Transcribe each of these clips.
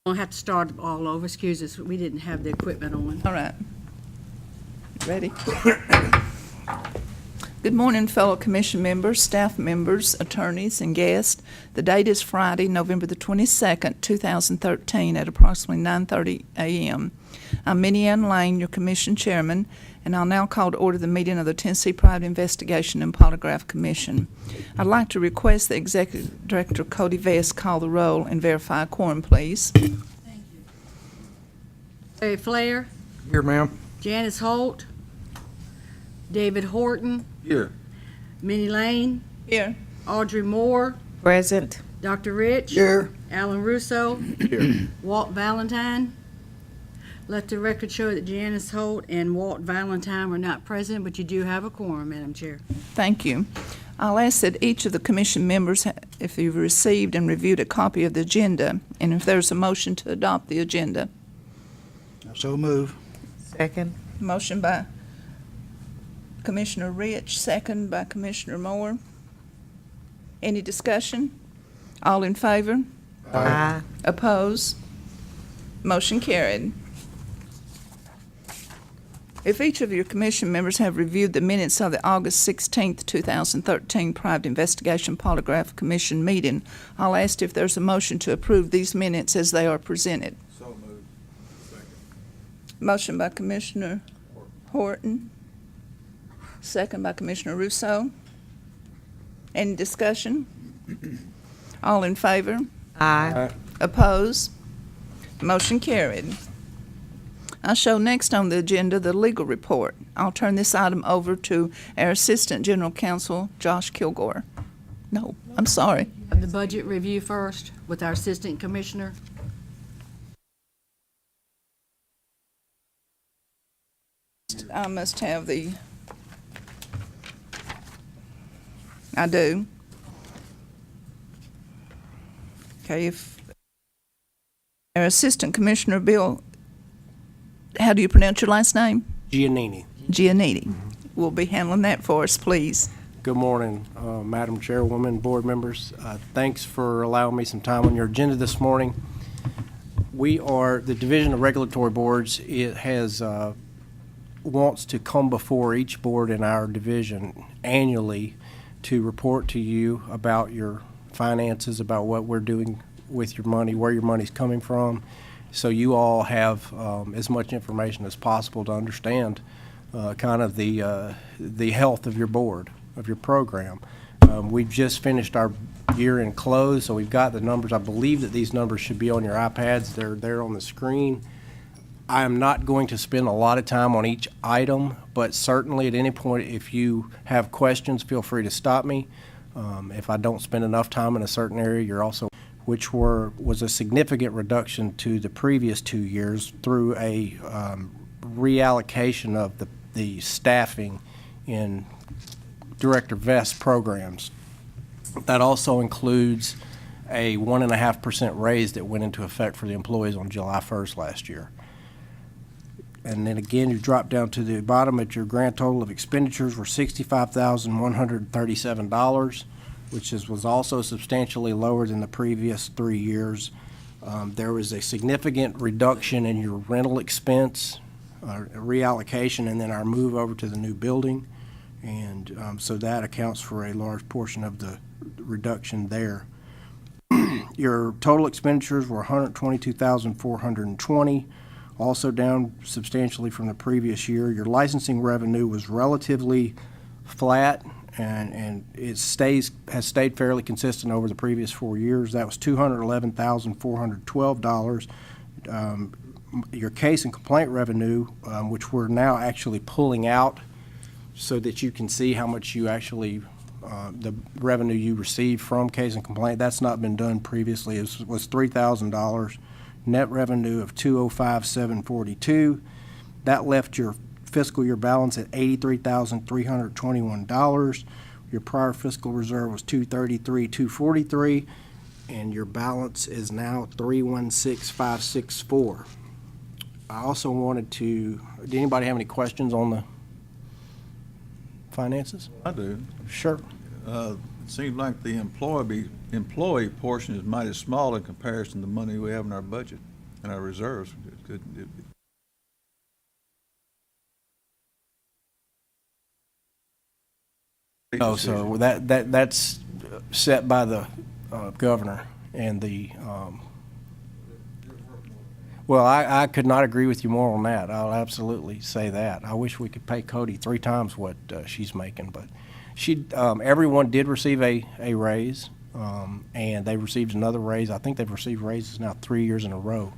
We'll have to start all over. Excuse us, we didn't have the equipment on. All right. Ready? Good morning, fellow commission members, staff members, attorneys, and guests. The date is Friday, November the 22nd, 2013, at approximately 9:30 a.m. I'm Minnie Ann Lane, your commission chairman, and I'll now call to order the meeting of the Tennessee Private Investigation and Polygraph Commission. I'd like to request the Executive Director, Cody Vest, call the roll and verify a quorum, please. Thank you. Larry Flair, Here, ma'am. Janice Holt, David Horton, Here. Minnie Lane, Here. Audrey Moore, Present. Dr. Rich, Here. Alan Russo, Here. Walt Valentine. Let the record show that Janice Holt and Walt Valentine were not present, but you do have a quorum, Madam Chair. Thank you. I'll ask that each of the commission members, if you've received and reviewed a copy of the agenda, and if there's a motion to adopt the agenda. So move. Second. Motion by Commissioner Rich, second by Commissioner Moore. Any discussion? All in favor? Aye. Oppose? Motion carried. If each of your commission members have reviewed the minutes of the August 16th, 2013 Private Investigation Polygraph Commission meeting, I'll ask if there's a motion to approve these minutes as they are presented. So moved. Second. Motion by Commissioner Horton, second by Commissioner Russo. Any discussion? All in favor? Aye. Oppose? Motion carried. I show next on the agenda the legal report. I'll turn this item over to our Assistant General Counsel, Josh Kilgore. No, I'm sorry. Have the budget review first with our Assistant Commissioner. I must have the, I do. Okay, if our Assistant Commissioner Bill, how do you pronounce your last name? Giannini. Giannini. Will be handling that for us, please. Good morning, Madam Chairwoman, board members. Thanks for allowing me some time on your agenda this morning. We are, the Division of Regulatory Boards, it has, wants to come before each board in our division annually to report to you about your finances, about what we're doing with your money, where your money's coming from, so you all have as much information as possible to understand kind of the health of your board, of your program. We've just finished our year-end close, so we've got the numbers. I believe that these numbers should be on your iPads. They're there on the screen. I am not going to spend a lot of time on each item, but certainly at any point, if you have questions, feel free to stop me. If I don't spend enough time in a certain area, you're also, which was a significant reduction to the previous 2 years through a reallocation of the staffing in Director Vest's programs. That also includes a 1.5% raise that went into effect for the employees on July 1st last year. And then again, you drop down to the bottom at your grand total of expenditures were $65,137, which was also substantially lower than the previous 3 years. There was a significant reduction in your rental expense, reallocation, and then our move over to the new building. And so that accounts for a large portion of the reduction there. Your total expenditures were $122,420. Also down substantially from the previous year. Your licensing revenue was relatively flat, and it has stayed fairly consistent over the previous 4 years. That was $211,412. Your case and complaint revenue, which we're now actually pulling out so that you can see how much you actually, the revenue you received from case and complaint, that's not been done previously. It was $3,000. Net revenue of $205,742. That left your fiscal year balance at $83,321. Your prior fiscal reserve was $233,243, and your balance is now $316,564. I also wanted to, did anybody have any questions on the finances? I do. Sure. It seems like the employee portion is mighty small in comparison to the money we have in our budget. and our reserves. No, sir, that's set by the governor and the, well, I could not agree with you more on that. I'll absolutely say that. I wish we could pay Cody 3 times what she's making, but everyone did receive a raise, and they received another raise. I think they've received raises now 3 years in a row.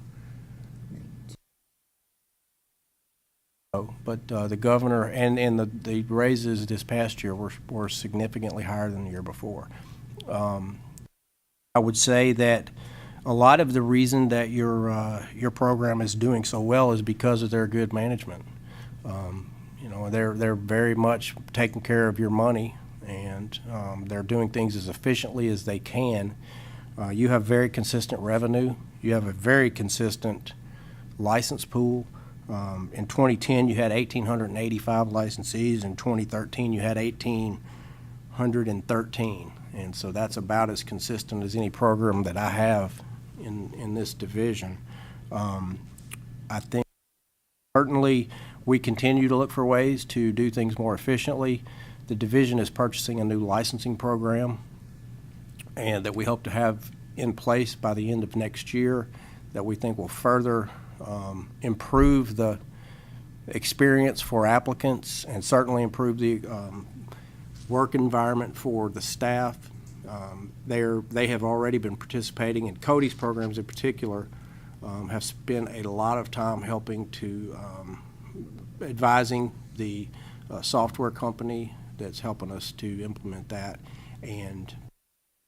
But the governor and the raises this past year were significantly higher than the year before. I would say that a lot of the reason that your program is doing so well is because of their good management. They're very much taking care of your money, and they're doing things as efficiently as they can. You have very consistent revenue. You have a very consistent license pool. In 2010, you had 1,885 licensees. In 2013, you had 1,813. And so that's about as consistent as any program that I have in this division. I think certainly we continue to look for ways to do things more efficiently. The division is purchasing a new licensing program, and that we hope to have in place by the end of next year, that we think will further improve the experience for applicants and certainly improve the work environment for the staff. They have already been participating in Cody's programs in particular, have spent a lot of time helping to advising the software company that's helping us to implement that, and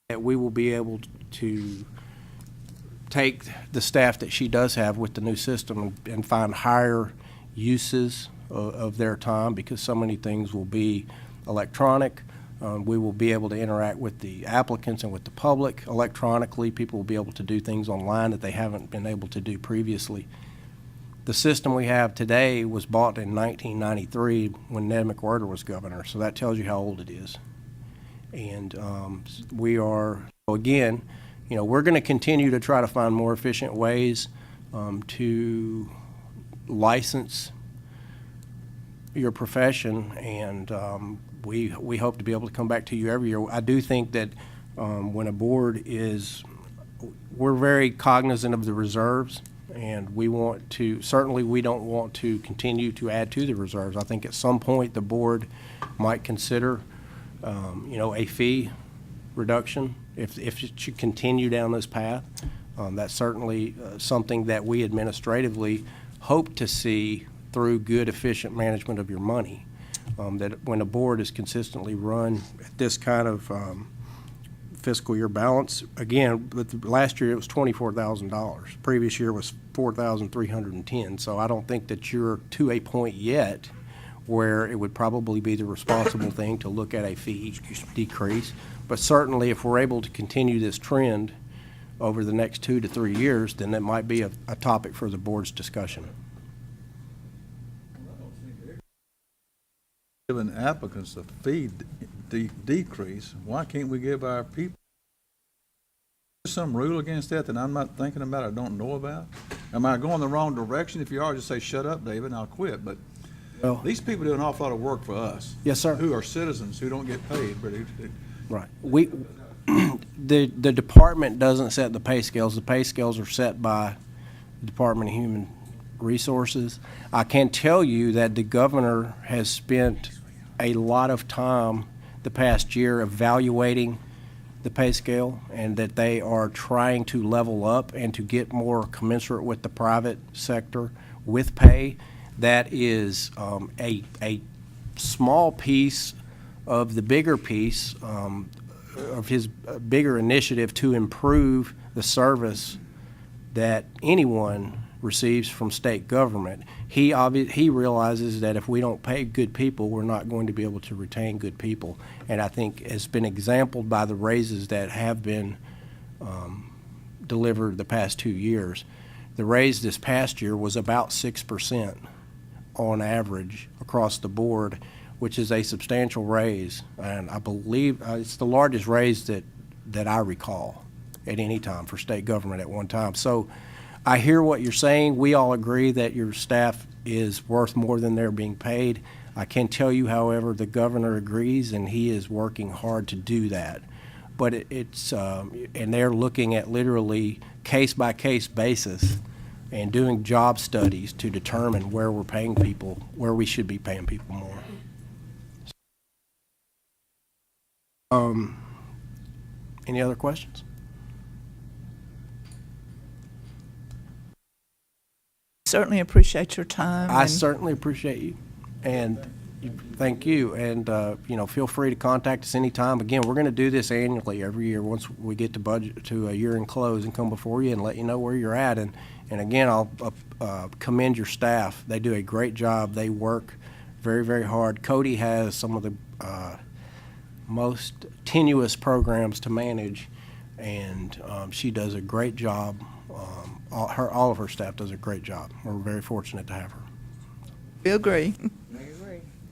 that we will be able to take the staff that she does have with the new system and find higher uses of their time, because so many things will be electronic. We will be able to interact with the applicants and with the public electronically. People will be able to do things online that they haven't been able to do previously. The system we have today was bought in 1993 when Ned McWhirter was governor, so that tells you how old it is. And we are, again, we're going to continue to try to find more efficient ways to license your profession, and we hope to be able to come back to you every year. I do think that when a board we're very cognizant of the reserves, and we don't want to continue to add to the reserves. I think at some point the board might consider, a fee reduction if it should continue down this path. That's certainly something that we administratively hope to see through good, efficient management of your money. That when a board is consistently run at this kind of fiscal year balance, again, last year it was $24,000. Previous year was $4,310. So I don't think that you're to a point yet where it would probably be the responsible thing to look at a fee decrease. But certainly if we're able to continue this trend over the next 2 to 3 years, then that might be a topic for the board's discussion. Giving applicants a fee decrease, why can't we give our people some rule against that I'm not thinking about or don't know about? Am I going the wrong direction? If you are, just say, shut up, David, and I'll quit. But these people do an awful lot of work for us. Yes, sir. Who are citizens who don't get paid. Right. The department doesn't set the pay scales. The pay scales are set by the Department of Human Resources. I can tell you that the governor has spent a lot of time the past year evaluating the pay scale, and that they are trying to level up and to get more commensurate with the private sector with pay. That is a small piece of the bigger piece of his bigger initiative to improve the service that anyone receives from state government. He realizes that if we don't pay good people, we're not going to be able to retain good people. And I think it's been exemplified by the raises that have been delivered the past 2 years. The raise this past year was about 6% on average across the board, which is a substantial raise. And I believe it's the largest raise that I recall at any time for state government at one time. So I hear what you're saying. We all agree that your staff is worth more than they're being paid. I can tell you, however, the governor agrees, and he is working hard to do that. But and they're looking at literally case-by-case basis and doing job studies to determine where we're paying people, where we should be paying people more. Any other questions? Certainly appreciate your time. I and- certainly appreciate you, and thank you. And, feel free to contact us anytime. Again, we're going to do this annually every year once we get to budget to a year-end close and come before you and let you know where you're at. And again, I'll commend your staff. They do a great job. They work very, very hard. Cody has some of the most tenuous programs to manage, and she does a great job. All of her staff does a great job. We're very fortunate to have her. We agree.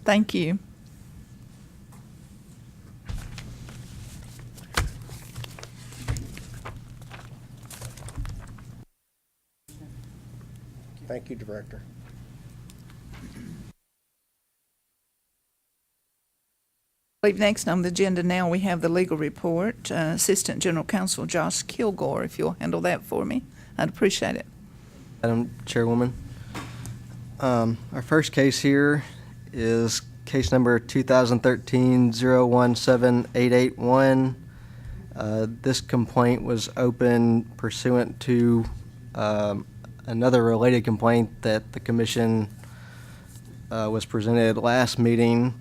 Thank you. Thank you, Director. I believe next on the agenda now we have the legal report. Assistant General Counsel Josh Kilgore, if you'll handle that for me, I'd appreciate it. Madam Chairwoman, our first case here is case number 2013-017881. This complaint was opened pursuant to another related complaint that the commission was presented last meeting.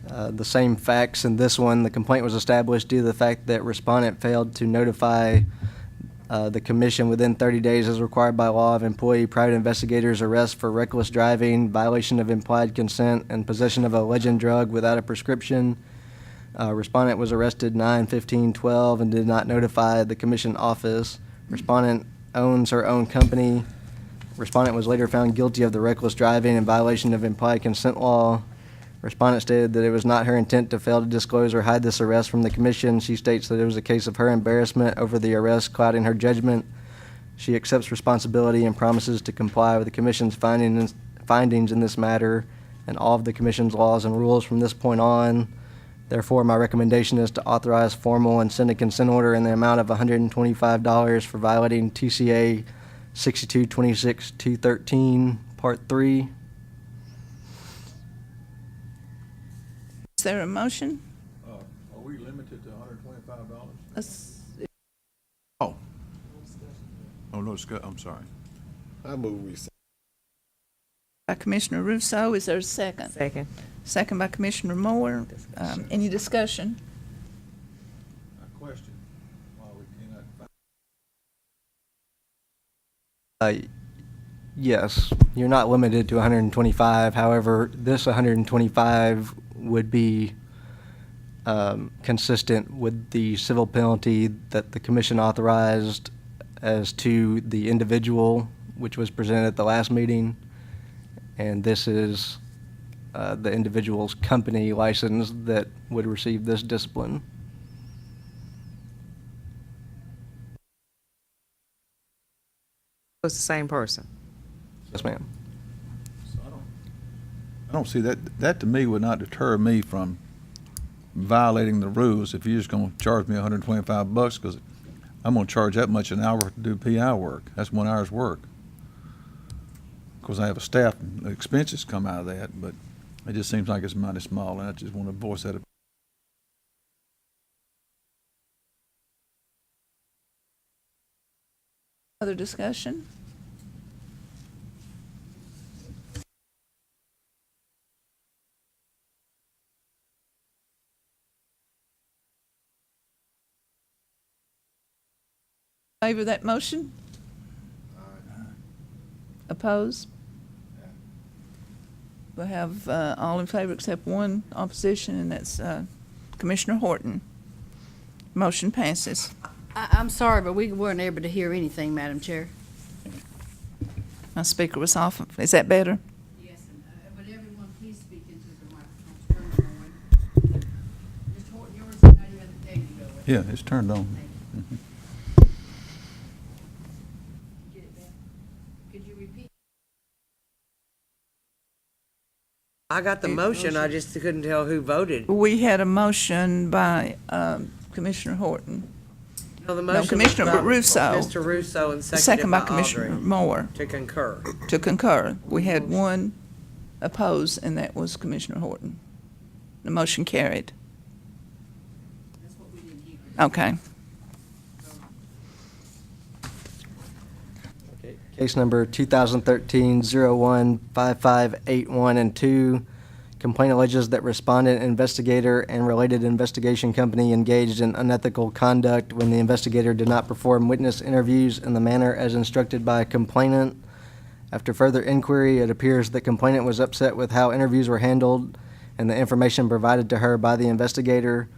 The same facts in this one. The complaint was established due to the fact that respondent failed to notify the commission within 30 days as required by law of employee private investigators' arrest for reckless driving, violation of implied consent, and possession of a legend drug without a prescription. Respondent was arrested 9/15/12 and did not notify the commission office. Respondent owns her own company. Respondent was later found guilty of the reckless driving and violation of implied consent law. Respondent stated that it was not her intent to fail to disclose or hide this arrest from the commission. She states that it was a case of her embarrassment over the arrest clouding her judgment. She accepts responsibility and promises to comply with the commission's findings in this matter and all of the commission's laws and rules from this point on. Therefore, my recommendation is to authorize formal and send a consent order in the amount of $125 for violating TCA 6226-213, Part 3. Is there a motion? Are we limited to $125? Let's- Oh, no, I'm sorry. I move we second. By Commissioner Russo, is there a second? Second. Second by Commissioner Moore. Any discussion? A question, why we cannot. Yes, you're not limited to 125. However, this 125 would be consistent with the civil penalty that the commission authorized as to the individual, which was presented at the last meeting. And this is the individual's company license that would receive this discipline. It's the same person. Yes, ma'am. So I don't see that. That to me would not deter me from violating the rules if you're just going to charge me $125 because I'm going to charge that much an hour to do PI work. That's 1 hour's work. Of course, I have a staff and expenses come out of that, but it just seems like it's mighty small, and I just want to voice that. Other discussion? Favor that motion? Oppose? We have all in favor except one opposition, and that's Commissioner Horton. Motion passes. I'm sorry, but we weren't able to hear anything, Madam Chair. My speaker was off. Is that better? Yes, but everyone, please speak into the microphone. Mr. Horton, yours is not even at the table to go with. Yeah, it's turned on. Get it back? Could you repeat? I got the motion, I just couldn't tell who voted. We had a motion by Commissioner Horton, No, the motion was Commissioner by Russo. Mr. Russo and second seconded by by Commissioner Audrey Moore, to concur. to concur. We had one opposed, and that was Commissioner Horton. The motion carried. Okay. Case number 2013-01-5581 and 2. Complaint alleges that respondent, investigator, and related investigation company engaged in unethical conduct when the investigator did not perform witness interviews in the manner as instructed by complainant. After further inquiry, it appears that complainant was upset with how interviews were handled and the information provided to her by the investigator.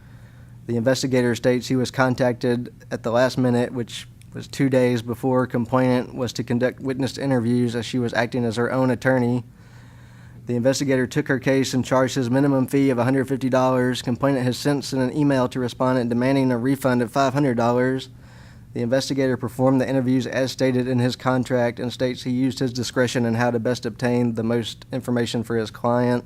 The investigator states he was contacted at the last minute, which was 2 days before complainant was to conduct witness interviews, as she was acting as her own attorney. The investigator took her case and charged his minimum fee of $150. Complainant has since sent an email to respondent demanding a refund of $500. The investigator performed the interviews as stated in his contract and states he used his discretion in how to best obtain the most information for his client.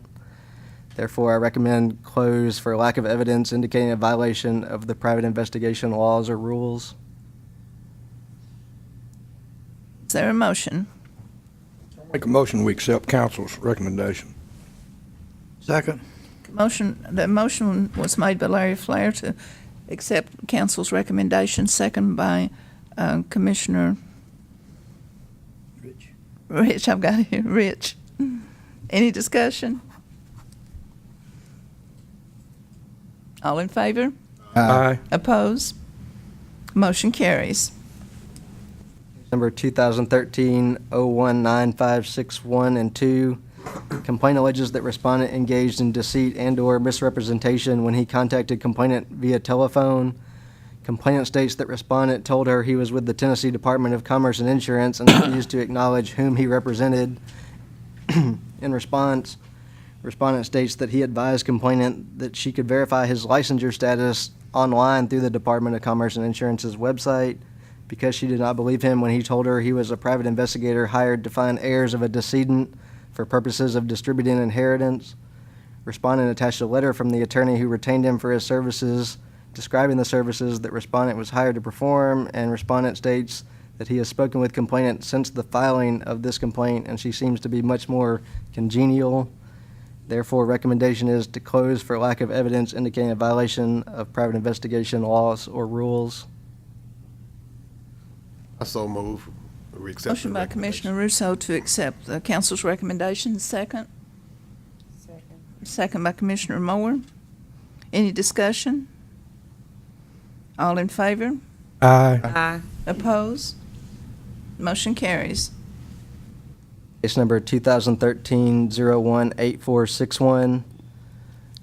Therefore, I recommend close for lack of evidence indicating a violation of the private investigation laws or rules. Is there a motion? Make a motion, we accept council's recommendation. Second. The motion was made by Larry Flair to accept council's recommendation, second by Commissioner Rich. I've got it here, Rich. Any discussion? All in favor? Aye. Opposed? Motion carries. Number 2013-01-9561 and 2. Complaint alleges that respondent engaged in deceit and/or misrepresentation when he contacted complainant via telephone. Complainant states that respondent told her he was with the Tennessee Department of Commerce and Insurance and refused to acknowledge whom he represented. In response, respondent states that he advised complainant that she could verify his licensure status online through the Department of Commerce and Insurance's website, because she did not believe him when he told her he was a private investigator hired to find heirs of a decedent for purposes of distributing inheritance. Respondent attached a letter from the attorney who retained him for his services, describing the services that respondent was hired to perform, and respondent states that he has spoken with complainant since the filing of this complaint, and she seems to be much more congenial. Therefore, recommendation is to close for lack of evidence indicating a violation of private investigation laws or rules. I so move. We accept Motion the by recommendation. Commissioner Russo to accept the council's recommendation, second. Second by Commissioner Moore. Any discussion? All in favor? Aye. Aye. Opposed? Motion carries. Case number 2013-01-8461.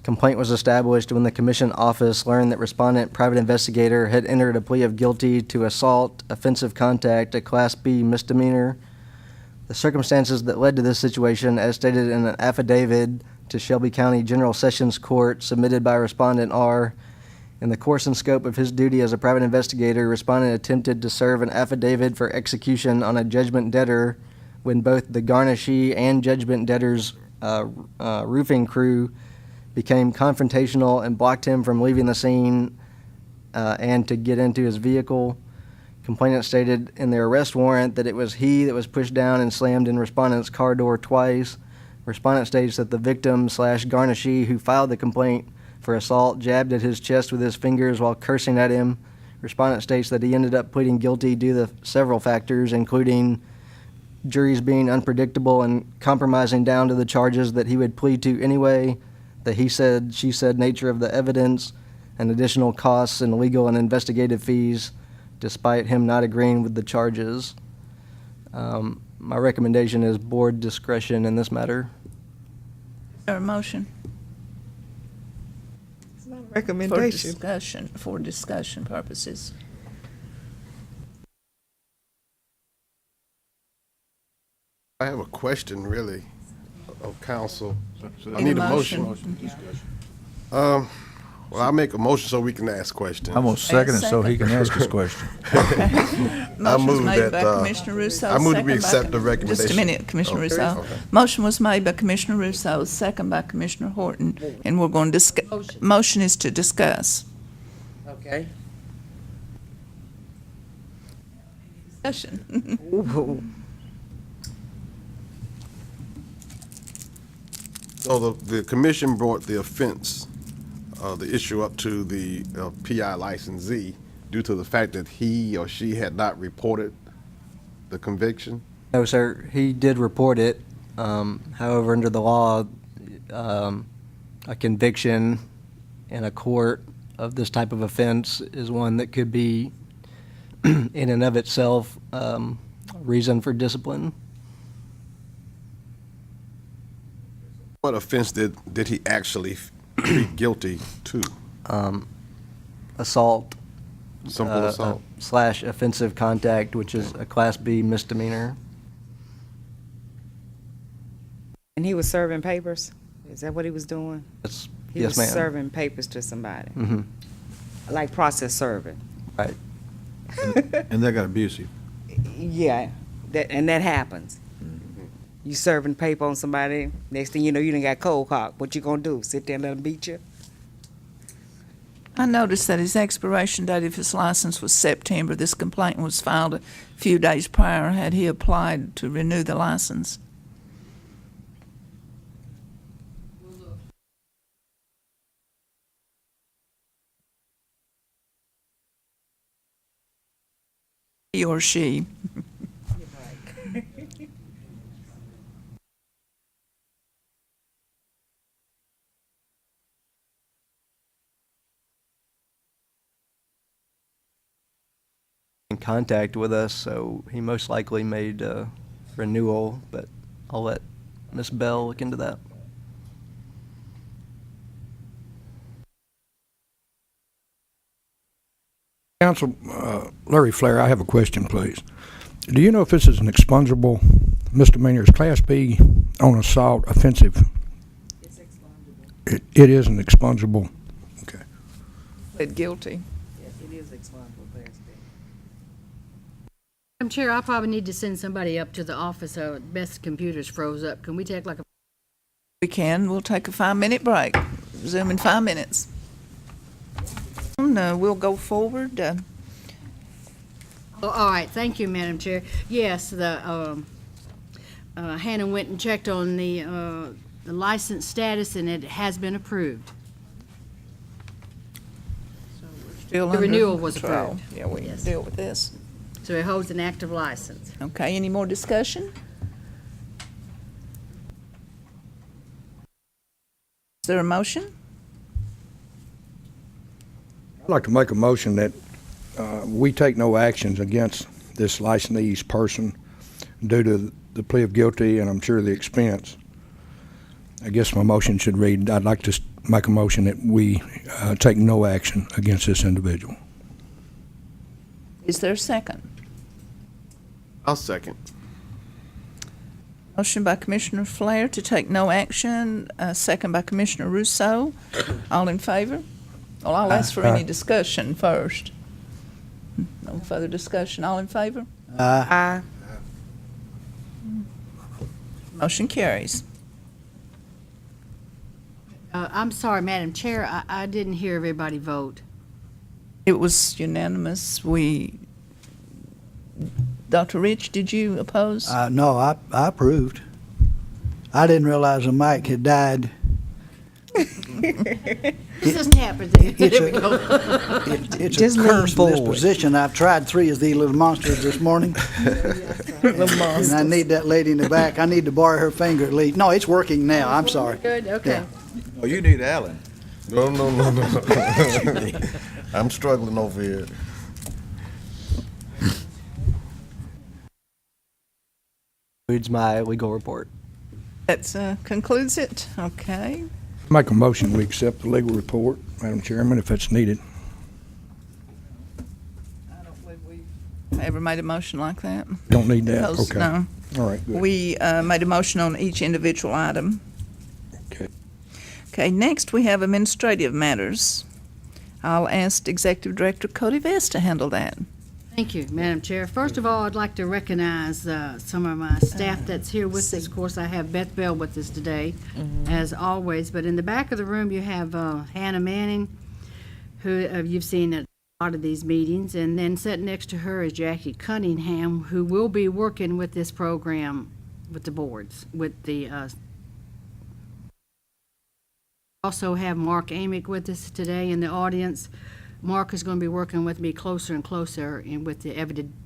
Complaint was established when the commission office learned that respondent, private investigator, had entered a plea of guilty to assault, offensive contact, a Class B misdemeanor. The circumstances that led to this situation, as stated in an affidavit to Shelby County General Sessions Court submitted by respondent, are: in the course and scope of his duty as a private investigator, respondent attempted to serve an affidavit for execution on a judgment debtor when both the garnishee and judgment debtor's roofing crew became confrontational and blocked him from leaving the scene and to get into his vehicle. Complainant stated in their arrest warrant that it was he that was pushed down and slammed in respondent's car door twice. Respondent states that the victim/garnishee who filed the complaint for assault jabbed at his chest with his fingers while cursing at him. Respondent states that he ended up pleading guilty due to several factors, including juries being unpredictable and compromising down to the charges that he would plead to anyway, the he said, she said nature of the evidence, and additional costs and legal and investigative fees, despite him not agreeing with the charges. My recommendation is board discretion in this matter. Is there a motion? It's not a For recommendation. for discussion purposes. I have a question, really, of council. I Need need a a motion. motion. Well, I'll make a motion so we can ask questions. I'm gonna second it so he can ask his question. Motion was move made that, by Commissioner Russo. I move that we second by accept the Just a recommendation. minute, Commissioner Okay, Russo. okay. Motion was made by Commissioner Russo, second by Commissioner Horton, and we're going to discuss. Motion is to discuss. Okay. Discussion. So the commission brought the offense, the issue up to the PI licensee due to the fact that he or she had not reported the conviction? No, sir, he did report it. However, under the law, a conviction in a court of this type of offense is one that could be, in and of itself, reason for discipline. What offense did he actually plead guilty to? Assault. Simple assault? / offensive contact, which is a Class B misdemeanor. And he was serving papers? Is that what he was doing? Yes, He yes, was ma'am. serving papers to somebody, Mm-hmm. like process serving. Right. And that got abusive. Yeah, that happens. You serving paper on somebody, next thing you know, you done got cold cocked. What you gonna do? Sit there and let them beat you? I noticed that his expiration date of his license was September. This complaint was filed a few days prior. Had he applied to renew the license? He or she. In contact with us, so he most likely made a renewal, but I'll let Ms. Bell look into that. Counsel, Larry Flair, I have a question, please. Do you know if this is an expungable misdemeanor? Is Class B on assault offensive? It's expungable. It is an expungable. Okay. Pled guilty. Yes, it is expungable, Class B. Madam Chair, I probably need to send somebody up to the office, so best computer's froze up. Can we take like a We can. We'll take a 5-minute break. Resume in 5 minutes. No, we'll go forward. Oh, all right, thank you, Madam Chair. Yes, Hannah went and checked on the license status, and it has been approved. Still The under renewal was control. approved. Yeah, we can Yes. deal with this. So it holds an active license. Okay, any more discussion? Is there a motion? I'd like to make a motion that we take no actions against this licensee's person due to the plea of guilty and I'm sure the expense. I guess my motion should read, I'd like to make a motion that we take no action against this individual. Is there a second? I'll second. Motion by Commissioner Flair to take no action, second by Commissioner Russo. All in favor? Well, I'll ask for any discussion first. No further discussion. All in favor? Aye. Motion carries. I'm sorry, Madam Chair, I didn't hear everybody vote. It was unanimous. Dr. Rich, did you oppose? No, I approved. I didn't realize the mic had died. This just happened. There we go. It's Just a lean curse in this forward. position. I've tried 3 of these little monsters this morning. And I need that lady in the back. I need to borrow her finger at least. No, it's working now. I'm sorry. Good, okay. Oh, you need Alan. No. I'm struggling over here. Concludes my legal report. That concludes it. Okay. Make a motion, we accept the legal report, Madam Chairman, if it's needed. I don't believe we ever made a motion like that. Don't need that, Because, okay. no. All right, good. We made a motion on each individual item. Okay. Okay, next we have administrative matters. I'll ask Executive Director Cody Vest to handle that. Thank you, Madam Chair. First of all, I'd like to recognize some of my staff that's here with us. Of course, I have Beth Bell with us today, as always. But in the back of the room, you have Hannah Manning, who you've seen at a lot of these meetings. And then sitting next to her is Jackie Cunningham, who will be working with this program with the boards, with the also have Mark Amick with us today in the audience. Mark is going to be working with me closer and closer in with the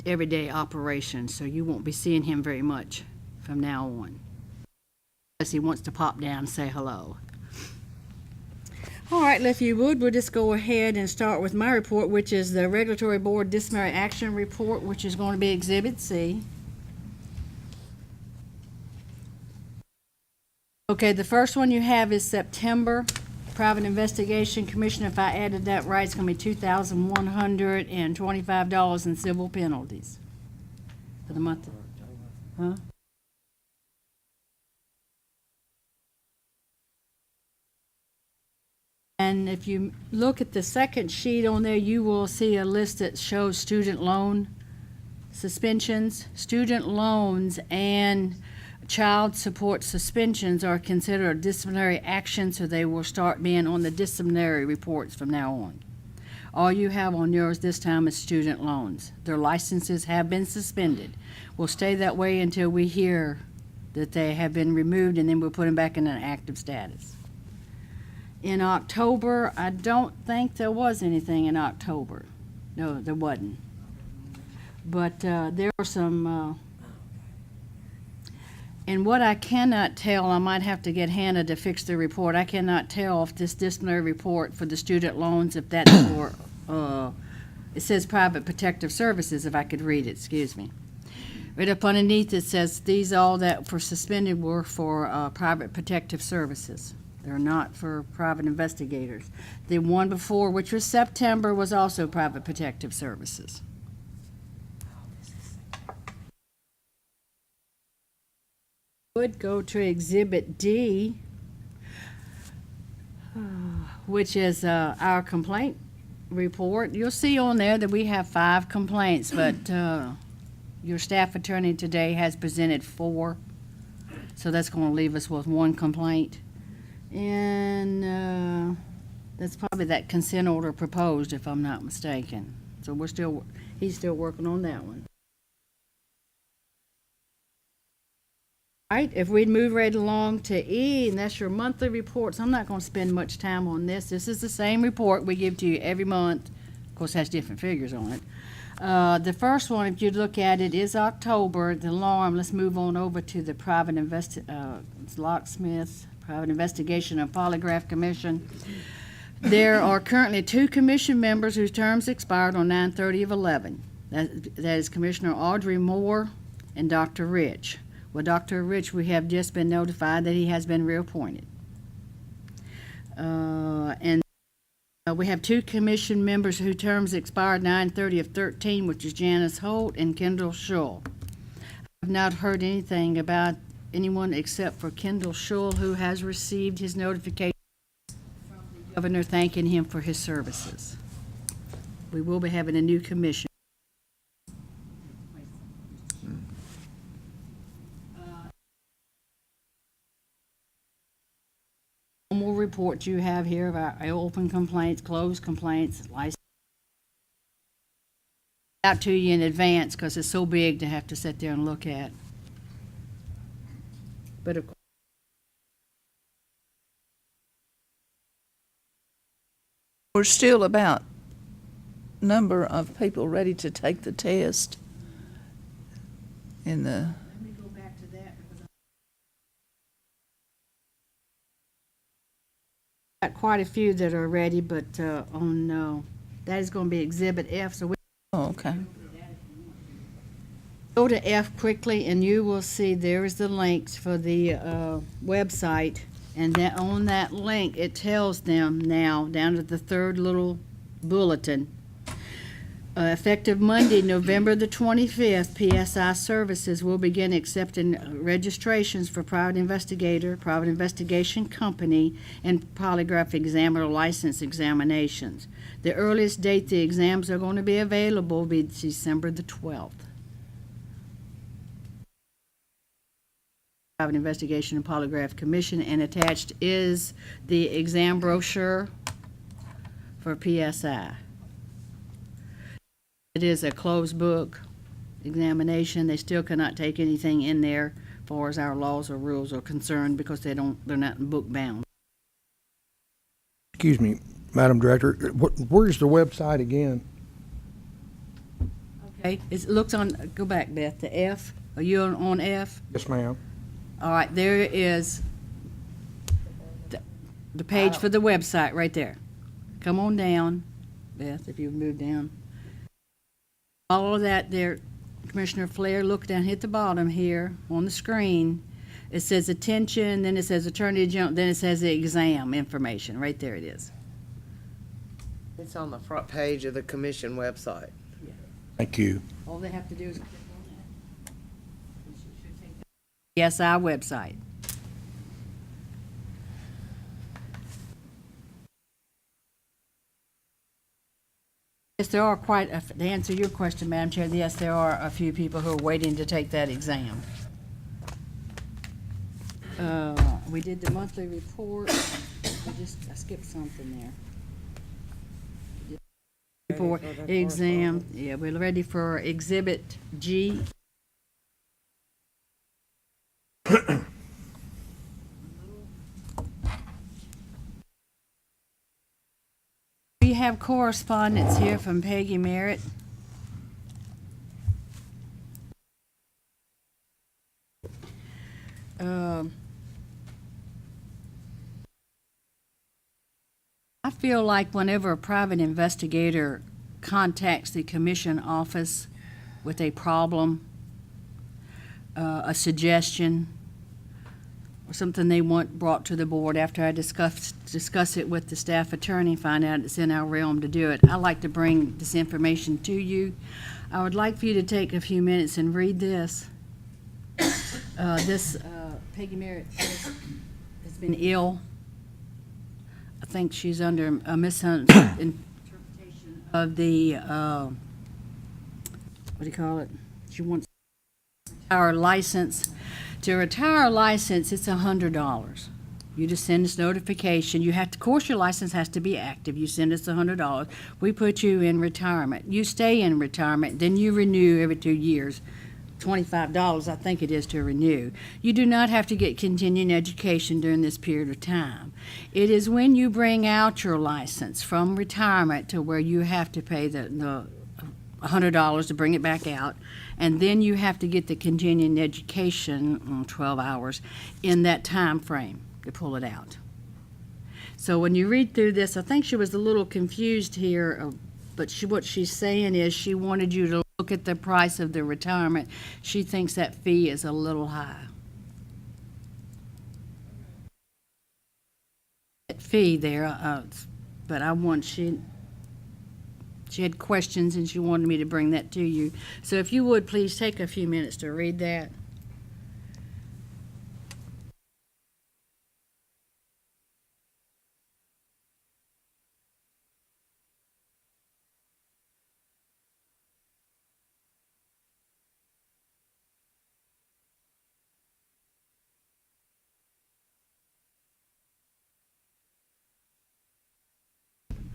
everyday operations, so you won't be seeing him very much from now on, unless he wants to pop down and say hello. All right, if you would, we'll just go ahead and start with my report, which is the Regulatory Board Disciplinary Action Report, which is going to be Exhibit C. Okay, the first one you have is September. Private Investigation Commission, if I added that right, it's going to be $2,125 in civil penalties for the month. Huh? And if you look at the second sheet on there, you will see a list that shows student loan suspensions. Student loans and child support suspensions are considered disciplinary action, so they will start being on the disciplinary reports from now on. All you have on yours this time is student loans. Their licenses have been suspended. Will stay that way until we hear that they have been removed, and then we'll put them back in an active status. In October, I don't think there was anything in October. No, there wasn't. But there were some and what I cannot tell, I might have to get Hannah to fix the report. I cannot tell if this disciplinary report for the student loans, if that's for, it says private protective services, if I could read it, excuse me. Right up underneath it says these all that for suspended were for private protective services. They're not for private investigators. The one before, which was September, was also private protective services. Would go to Exhibit D, which is our complaint report. You'll see on there that we have 5 complaints, but your staff attorney today has presented 4, so that's going to leave us with 1 complaint. And that's probably that consent order proposed, if I'm not mistaken. So he's still working on that one. All right, if we'd move right along to E, and that's your monthly reports. I'm not going to spend much time on this. This is the same report we give to you every month. Of course, it has different figures on it. The first one, if you look at it, is October. The alarm. Let's move on over to the locksmith, private investigation and Polygraph Commission. There are currently 2 commission members whose terms expired on 9/30/11. That is Commissioner Audrey Moore and Dr. Rich. Well, Dr. Rich, we have just been notified that he has been reappointed. And we have 2 commission members whose terms expired 9/30/13, which is Janice Holt and Kendall Shull. I've not heard anything about anyone except for Kendall Shull, who has received his notification from the governor thanking him for his services. We will be having a new commission. Normal report you have here of our open complaints, closed complaints, license out to you in advance because it's so big to have to sit there and look at. But of course, We're still about number of people ready to take the test in the. let me go back to that because I've got quite a few that are ready, but that is going to be Exhibit F. So we Oh, okay. go to F quickly, and you will see there is the links for the website, and that on that link it tells them now down to the 3rd little bulletin. Effective Monday, November the 25th, PSI Services will begin accepting registrations for private investigator, private investigation company, and polygraph examiner license examinations. The earliest date the exams are going to be available will be December the 12th. Private Investigation and Polygraph Commission, and attached is the exam brochure for PSI. It is a closed book examination. They still cannot take anything in there as far as our laws or rules are concerned because they're not book bound. Excuse me, Madam Director, where's the website again? Okay, it looks on, go back, Beth, to F. Are you on F? Yes, ma'am. All right, there is the page for the website right there. Come on down, Beth, if you move down. All of that there, Commissioner Flair, look down, hit the bottom here on the screen. It says attention, then it says Attorney General, then it says the exam information. Right there it is. It's on the front page of the commission website. Thank you. All they have to do is click on that. Yes, our website. Yes, there are quite, to answer your question, Madam Chair, yes, there are a few people who are waiting to take that exam. We did the monthly report. I skipped something there. Report, exam, yeah, we're ready for Exhibit G. We have correspondence here from Peggy Merritt. I feel like whenever a private investigator contacts the commission office with a problem, a suggestion, or something they want brought to the board after I discuss it with the staff attorney, find out it's in our realm to do it, I like to bring this information to you. I would like for you to take a few minutes and read this. Peggy Merritt has been ill. I think she's under a misinterpretation of the, what do you call it? She wants our license. To retire a license, it's $100. You just send us notification. You have to, of course, your license has to be active. You send us $100. We put you in retirement. You stay in retirement, then you renew every 2 years. $25, I think it is, to renew. You do not have to get continuing education during this period of time. It is when you bring out your license from retirement to where you have to pay the $100 to bring it back out, and then you have to get the continuing education, 12 hours, in that time frame to pull it out. So when you read through this, I think she was a little confused here, but what she's saying is she wanted you to look at the price of the retirement. She thinks that fee is a little high. That fee there, but she had questions and she wanted me to bring that to you. So if you would, please take a few minutes to read that.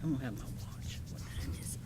I don't have my watch. What time is it?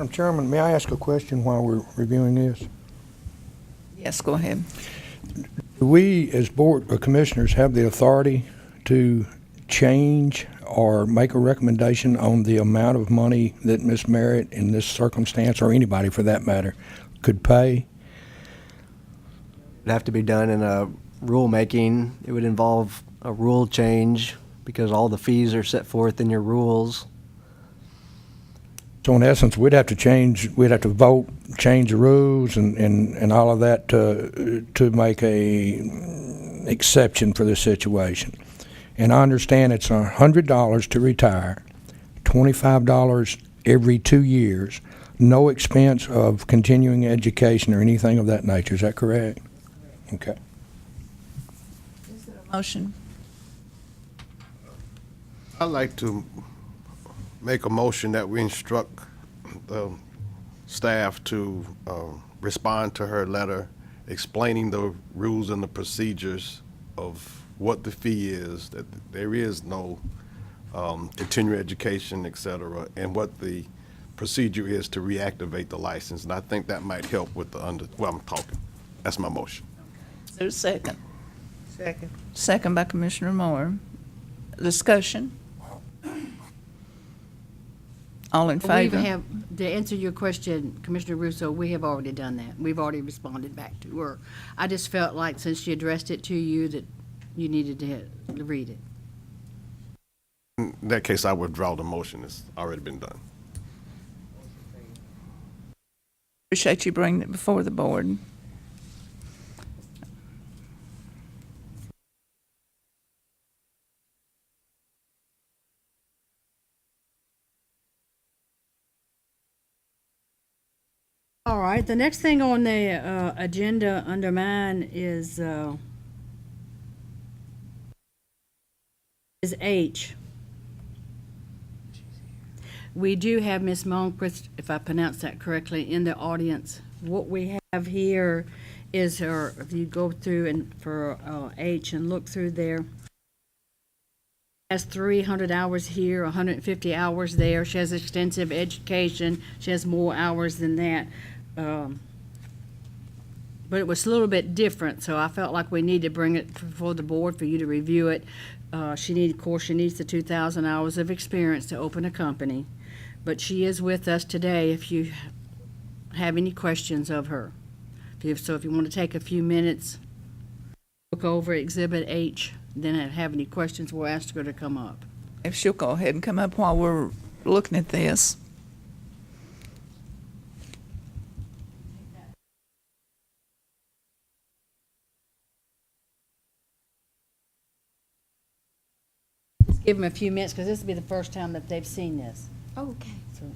Madam Chairman, may I ask a question while we're reviewing this? Yes, go ahead. Do we, as Board of Commissioners, have the authority to change or make a recommendation on the amount of money that Ms. Merritt in this circumstance, or anybody for that matter, could pay? It'd have to be done in a rulemaking. It would involve a rule change because all the fees are set forth in your rules. So in essence, we'd have to vote, change the rules and all of that to make a exception for this situation. And I understand it's $100 to retire, $25 every 2 years, no expense of continuing education or anything of that nature. Is that correct? Okay. Motion. I'd like to make a motion that we instruct the staff to respond to her letter explaining the rules and the procedures of what the fee is, that there is no continuing education, et cetera, and what the procedure is to reactivate the license. And I think that might help with the I'm talking. That's my motion. Is there a second? Second. Second by Commissioner Moore. Discussion? All in We favor? have, to answer your question, Commissioner Russo, we have already done that. We've already responded back to her. I just felt like since she addressed it to you that you needed to read it. In that case, I withdraw the motion. It's already been done. Appreciate you bringing it before the board. All right, the next thing on the agenda under mine is H. We do have Ms. Moncrief, if I pronounced that correctly, in the audience. What we have here is her, if you go through and for H and look through there, has 300 hours here, 150 hours there. She has extensive education. She has more hours than that. But it was a little bit different, so I felt like we need to bring it before the board for you to review it. She needs the 2,000 hours of experience to open a company. But she is with us today if you have any questions of her. If you want to take a few minutes, look over Exhibit H, then have any questions, we'll ask her to come up. If she'll go ahead and come up while we're looking at this. Give them a few minutes, because this will be the first time that they've seen this. Okay. So.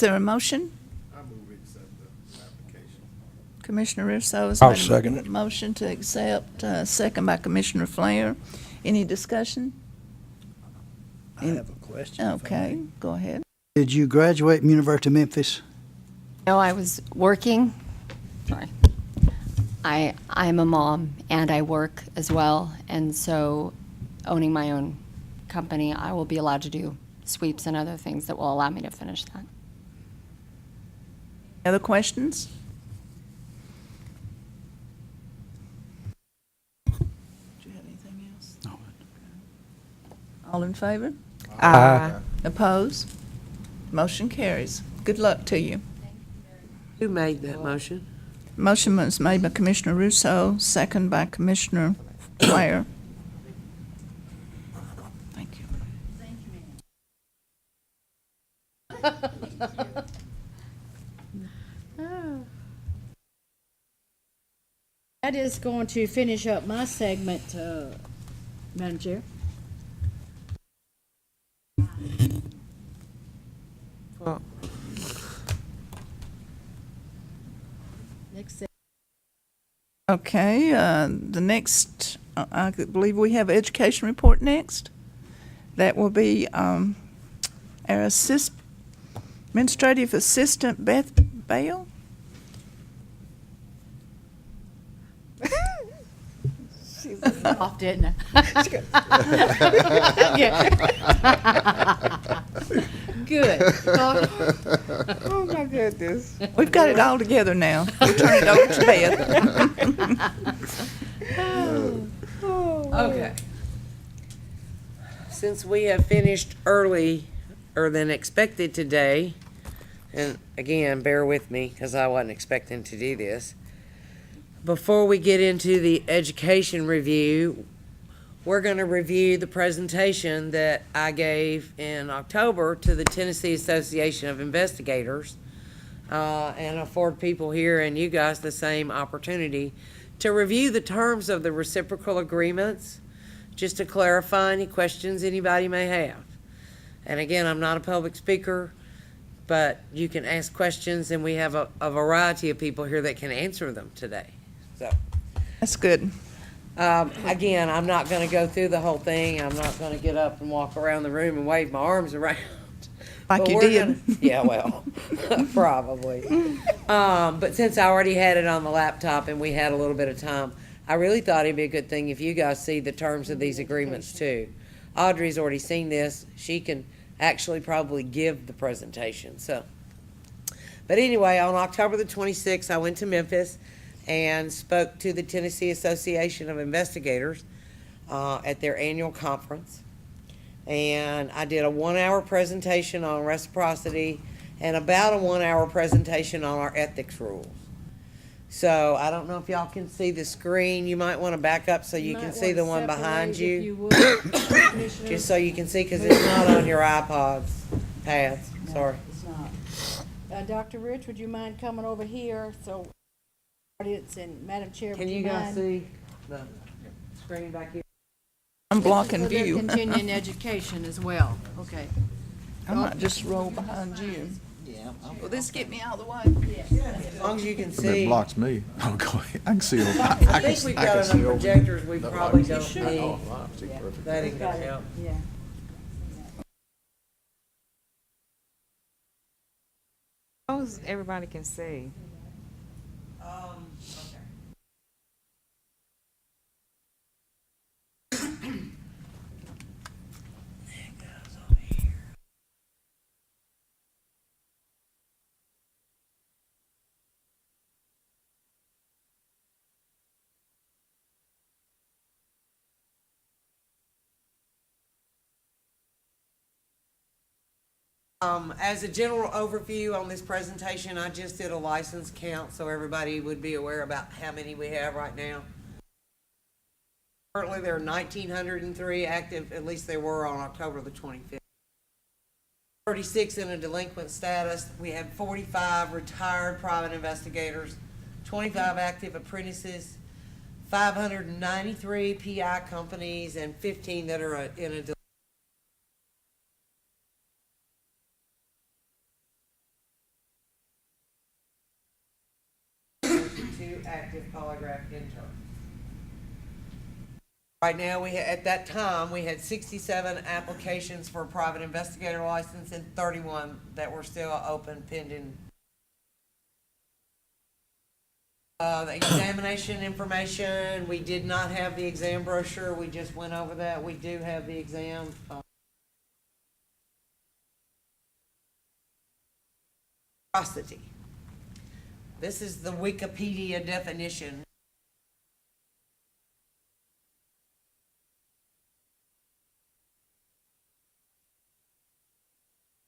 there a motion? I move we accept the application. Commissioner Russo has I'll made second a it. motion to accept, second by Commissioner Flair. Any discussion? I have a question. if I Okay, may. go ahead. Did you graduate from University of Memphis? No, I was working. Sorry. I'm a mom and I work as well, and so owning my own company, I will be allowed to do sweeps and other things that will allow me to finish that. Other questions? Do you have anything else? No. All in favor? Uh, Opposed? Motion carries. Good luck to you. Who made that motion? Motion was made by Commissioner Russo, second by Commissioner Flair. Thank you. That is going to finish up my segment, Madam Chair. Well, Next, Okay, the next, I believe we have education report next. That will be our administrative assistant, Beth Bale. off, didn't I? Yeah. Good. oh my goodness. We've got it all together now. We'll turn it over to Beth. Okay. Since we have finished earlier than expected today, and again, bear with me because I wasn't expecting to do this. Before we get into the education review, we're going to review the presentation that I gave in October to the Tennessee Association of Investigators and afford people here and you guys the same opportunity to review the terms of the reciprocal agreements, just to clarify any questions anybody may have. And again, I'm not a public speaker, but you can ask questions and we have a variety of people here that can answer them today. So. That's good. Again, I'm not gonna go through the whole thing. I'm not gonna get up and walk around the room and wave my arms around. Like But you we're did. gonna- Yeah, well, probably. But since I already had it on the laptop and we had a little bit of time, I really thought it'd be a good thing if you guys see the terms of these agreements too. Audrey's already seen this. She can actually probably give the presentation, so. But anyway, on October the 26th, I went to Memphis and spoke to the Tennessee Association of Investigators at their annual conference. And I did a 1-hour presentation on reciprocity and about a 1-hour presentation on our ethics rules. So I don't know if y'all can see the screen. You might want to back up so you can see the one behind you. Just so you can see, because it's not on your iPods, pads, sorry. It's not. Dr. Rich, would you mind coming over here so audience and Madam Chair, would Can you you guys mind? see the screen back here? I'm blocking For their view. continuing education as well, okay. I might just roll behind you. Will this get me out of the way? As long as you can It see. blocks me. Oh, go ahead. I can see over. I think we've got enough projectors, we probably don't Oh, need, wow, see, perfect. that ain't gonna help. Yeah. Those everybody can see. As a general overview on this presentation, I just did a license count so everybody would be aware about how many we have right now. Currently, there are 1,903 active, at least they were on October the 25th. 36 in a delinquent status. We had 45 retired private investigators, 25 active apprentices, 593 PI companies, and 15 that are in a 2 active polygraph interns. Right now, at that time, we had 67 applications for a private investigator license and 31 that were still open pending. The examination information, we did not have the exam brochure, we just went over that. We do have the exam. Prosody. This is the Wikipedia definition.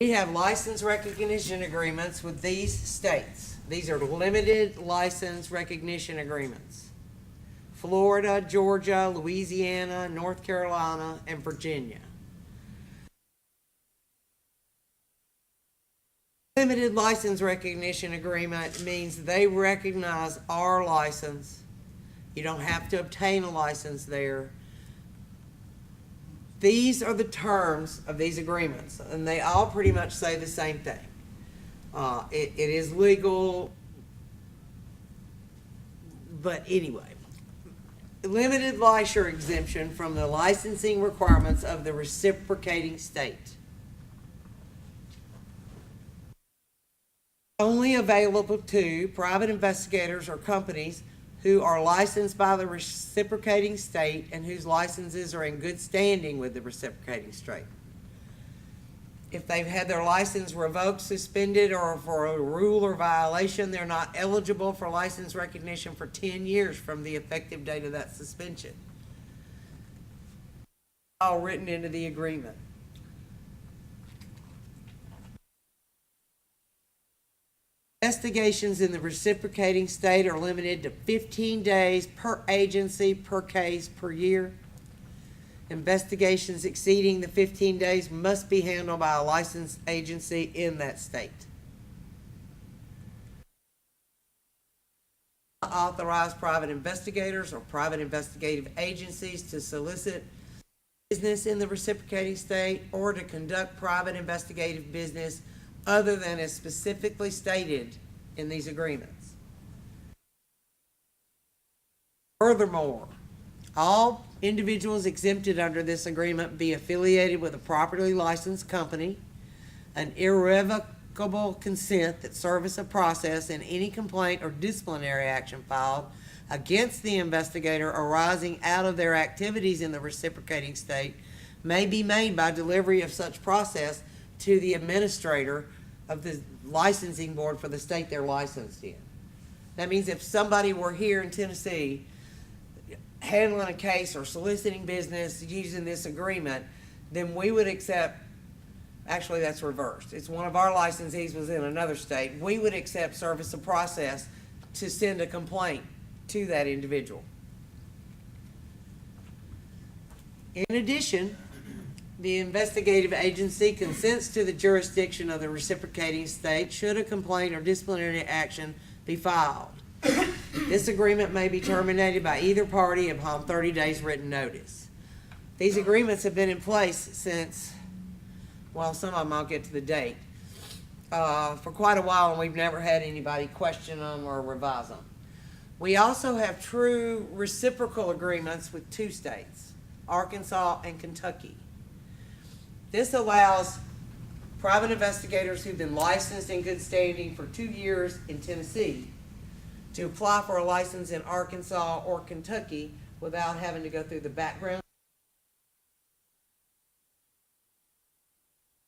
We have license recognition agreements with these states. These are limited license recognition agreements. Florida, Georgia, Louisiana, North Carolina, and Virginia. Limited license recognition agreement means they recognize our license. You don't have to obtain a license there. These are the terms of these agreements, and they all pretty much say the same thing. It is legal, but anyway. Limited licensure exemption from the licensing requirements of the reciprocating state. Only available to private investigators or companies who are licensed by the reciprocating state and whose licenses are in good standing with the reciprocating state. If they've had their license revoked, suspended, or for a rule or violation, they're not eligible for license recognition for 10 years from the effective date of that suspension. All written into the agreement. Investigations in the reciprocating state are limited to 15 days per agency, per case, per year. Investigations exceeding the 15 days must be handled by a licensed agency in that state. Authorized private investigators or private investigative agencies to solicit business in the reciprocating state or to conduct private investigative business other than as specifically stated in these agreements. Furthermore, all individuals exempted under this agreement be affiliated with a properly licensed company, an irrevocable consent that serves a process in any complaint or disciplinary action filed against the investigator arising out of their activities in the reciprocating state may be made by delivery of such process to the administrator of the licensing board for the state they're licensed in. That means if somebody were here in Tennessee handling a case or soliciting business using this agreement, then we would accept, actually that's reversed. It's one of our licensees was in another state. We would accept service of process to send a complaint to that individual. In addition, the investigative agency consents to the jurisdiction of the reciprocating state should a complaint or disciplinary action be filed. This agreement may be terminated by either party upon 30 days written notice. These agreements have been in place since, well, some of them I'll get to the date, for quite a while, and we've never had anybody question them or revise them. We also have true reciprocal agreements with 2 states, Arkansas and Kentucky. This allows private investigators who've been licensed in good standing for 2 years in Tennessee to apply for a license in Arkansas or Kentucky without having to go through the background.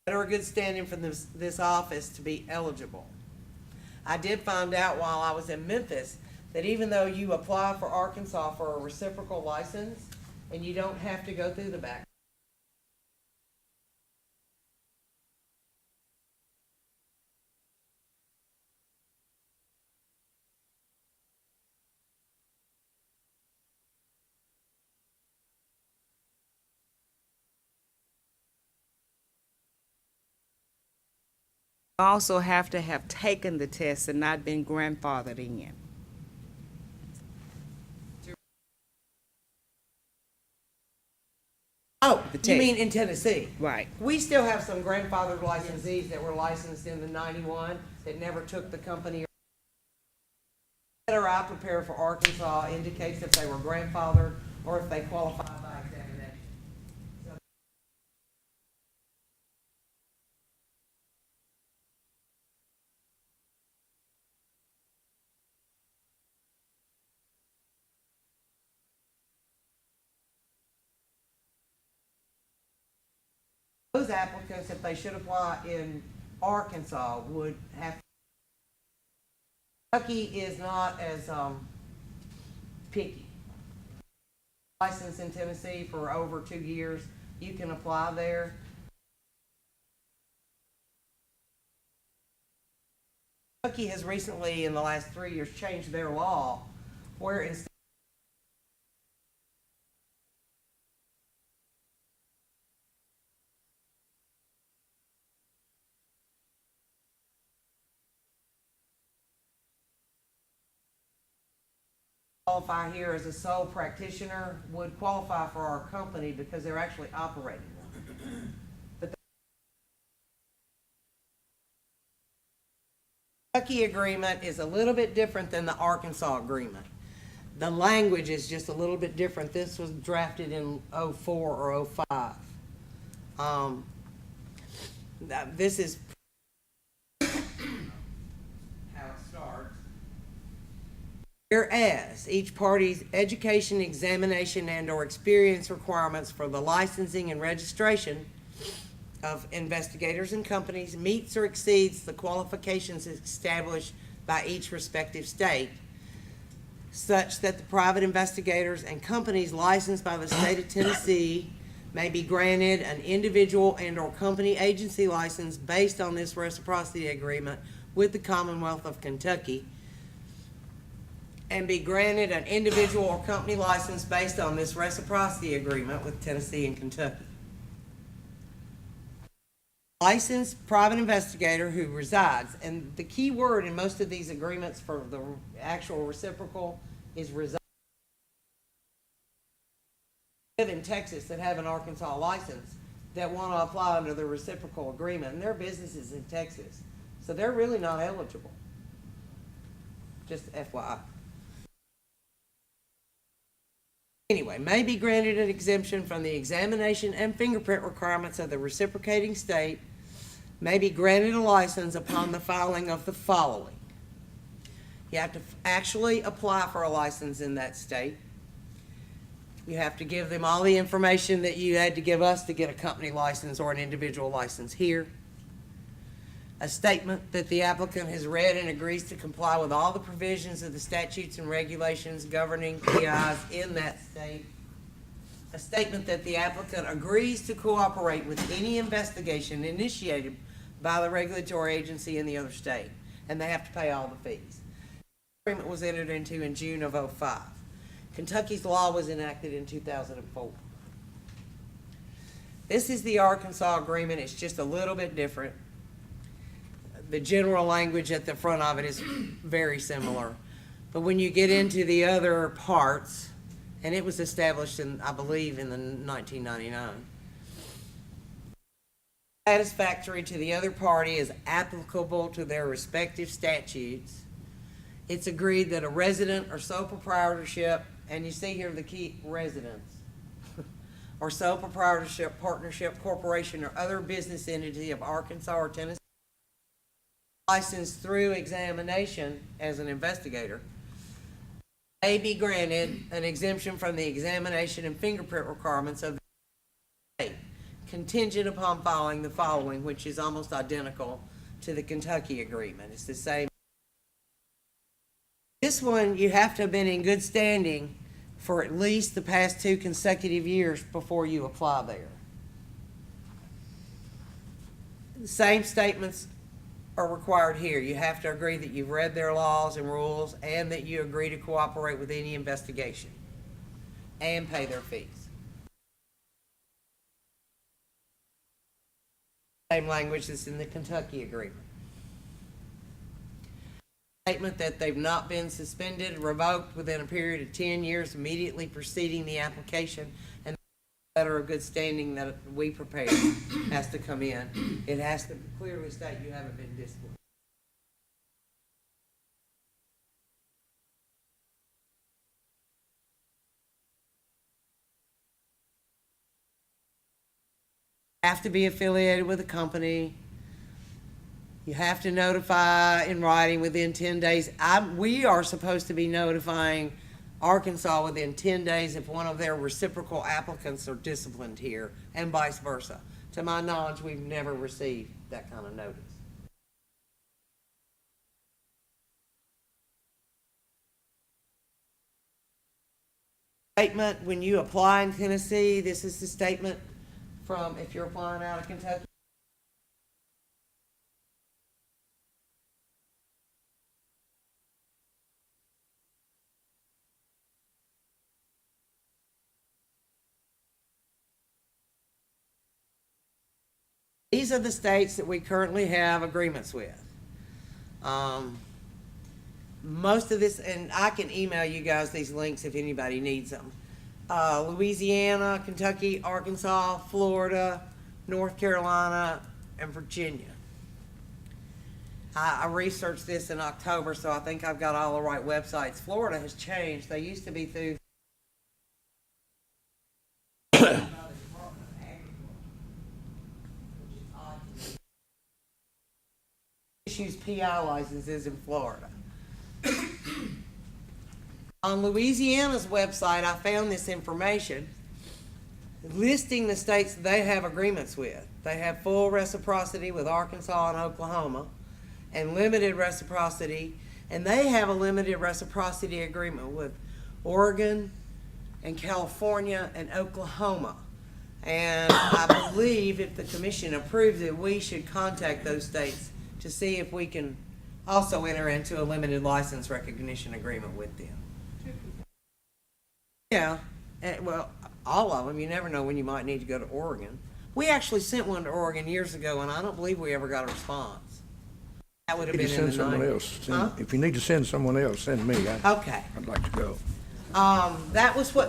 That are good standing from this office to be eligible. I did find out while I was in Memphis that even though you apply for Arkansas for a reciprocal license and you don't have to go through the background, Also have to have taken the test and not been grandfathered in. oh, The you test. mean in Tennessee? Right. We still have some grandfathered licensees that were licensed in the 91 that never took the company. letter I prepare for Arkansas indicates if they were grandfathered or if they qualify by examination. Those applicants, if they should apply in Arkansas, would have. Kentucky is not as picky. Licensed in Tennessee for over 2 years, you can apply there. Kentucky has recently, in the last 3 years, changed their law where instead qualify here as a sole practitioner would qualify for our company because they're actually operating one. But the Kentucky agreement is a little bit different than the Arkansas agreement. The language is just a little bit different. This was drafted in 04 or 05. This is how it starts. Whereas each party's education, examination, and/or experience requirements for the licensing and registration of investigators and companies meets or exceeds the qualifications established by each respective state, such that the private investigators and companies licensed by the state of Tennessee may be granted an individual and/or company agency license based on this reciprocity agreement with the Commonwealth of Kentucky, and be granted an individual or company license based on this reciprocity agreement with Tennessee and Kentucky. Licensed private investigator who resides, and the key word in most of these agreements for the actual reciprocal is reside. Live in Texas that have an Arkansas license that want to apply under the reciprocal agreement, and their business is in Texas, so they're really not eligible. Just FYI. Anyway, may be granted an exemption from the examination and fingerprint requirements of the reciprocating state, may be granted a license upon the filing of the following. You have to actually apply for a license in that state. You have to give them all the information that you had to give us to get a company license or an individual license here. A statement that the applicant has read and agrees to comply with all the provisions of the statutes and regulations governing PIs in that state. A statement that the applicant agrees to cooperate with any investigation initiated by the regulatory agency in the other state, and they have to pay all the fees. The agreement was entered into in June of 05. Kentucky's law was enacted in 2004. This is the Arkansas agreement. It's just a little bit different. The general language at the front of it is very similar. But when you get into the other parts, and it was established in, I believe, in the 1999, satisfactory to the other party is applicable to their respective statutes. It's agreed that a resident or sole proprietorship, and you see here the key, residence, or sole proprietorship, partnership, corporation, or other business entity of Arkansas or Tennessee, licensed through examination as an investigator, may be granted an exemption from the examination and fingerprint requirements of the state, contingent upon filing the following, which is almost identical to the Kentucky agreement. It's the same. This one, you have to have been in good standing for at least the past 2 consecutive years before you apply there. The same statements are required here. You have to agree that you've read their laws and rules and that you agree to cooperate with any investigation and pay their fees. Same language that's in the Kentucky agreement. Statement that they've not been suspended, revoked within a period of 10 years immediately preceding the application, and the letter of good standing that we prepared has to come in. It has to clearly state you haven't been disciplined. have to be affiliated with a company. You have to notify in writing within 10 days. We are supposed to be notifying Arkansas within 10 days if one of their reciprocal applicants are disciplined here, and vice versa. To my knowledge, we've never received that kind of notice. Statement, when you apply in Tennessee, this is the statement from if you're applying out of Kentucky. These are the states that we currently have agreements with. Most of this, and I can email you guys these links if anybody needs them. Louisiana, Kentucky, Arkansas, Florida, North Carolina, and Virginia. I researched this in October, so I think I've got all the right websites. Florida has changed. They used to be through issues PI licenses in Florida. On Louisiana's website, I found this information listing the states they have agreements with. They have full reciprocity with Arkansas and Oklahoma, and limited reciprocity, and they have a limited reciprocity agreement with Oregon and California and Oklahoma. And I believe if the commission approves it, we should contact those states to see if we can also enter into a limited license recognition agreement with them. Yeah, well, all of them. You never know when you might need to go to Oregon. We actually sent one to Oregon years ago, and I don't believe we ever got a response. That would have If been you in send the someone 90s. else, Huh? if you need to send someone else, send me. Okay. I'd like to go.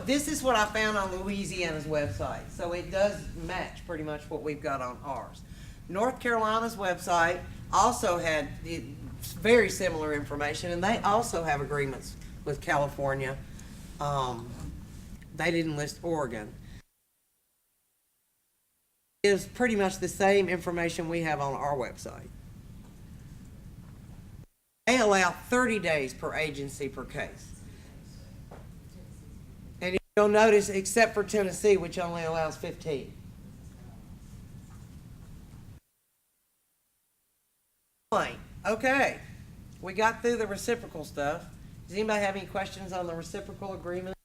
This is what I found on Louisiana's website. So it does match pretty much what we've got on ours. North Carolina's website also had very similar information, and they also have agreements with California. They didn't list Oregon. It's pretty much the same information we have on our website. They allow 30 days per agency per case. And you'll notice, except for Tennessee, which only allows 15. Okay, we got through the reciprocal stuff. Does anybody have any questions on the reciprocal agreement?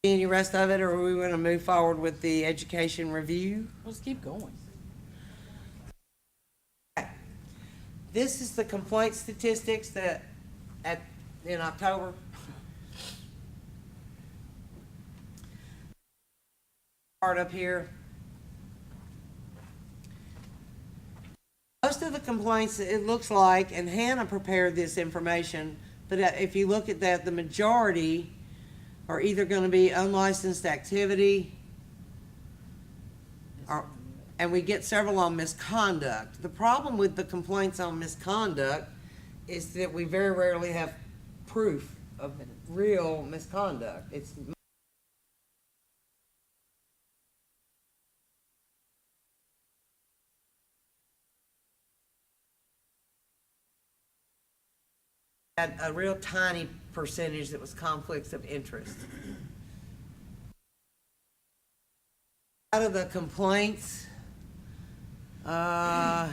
Any rest of it, or are we going to move forward with the education review? Let's keep going. This is the complaint statistics that in October. Part up here. Most of the complaints, it looks like, and Hannah prepared this information, but if you look at that, the majority are either going to be unlicensed activity, and we get several on misconduct. The problem with the complaints on misconduct is that we very rarely have proof of real misconduct. It's had a real tiny percentage that was conflicts of interest. Out of the complaints, 10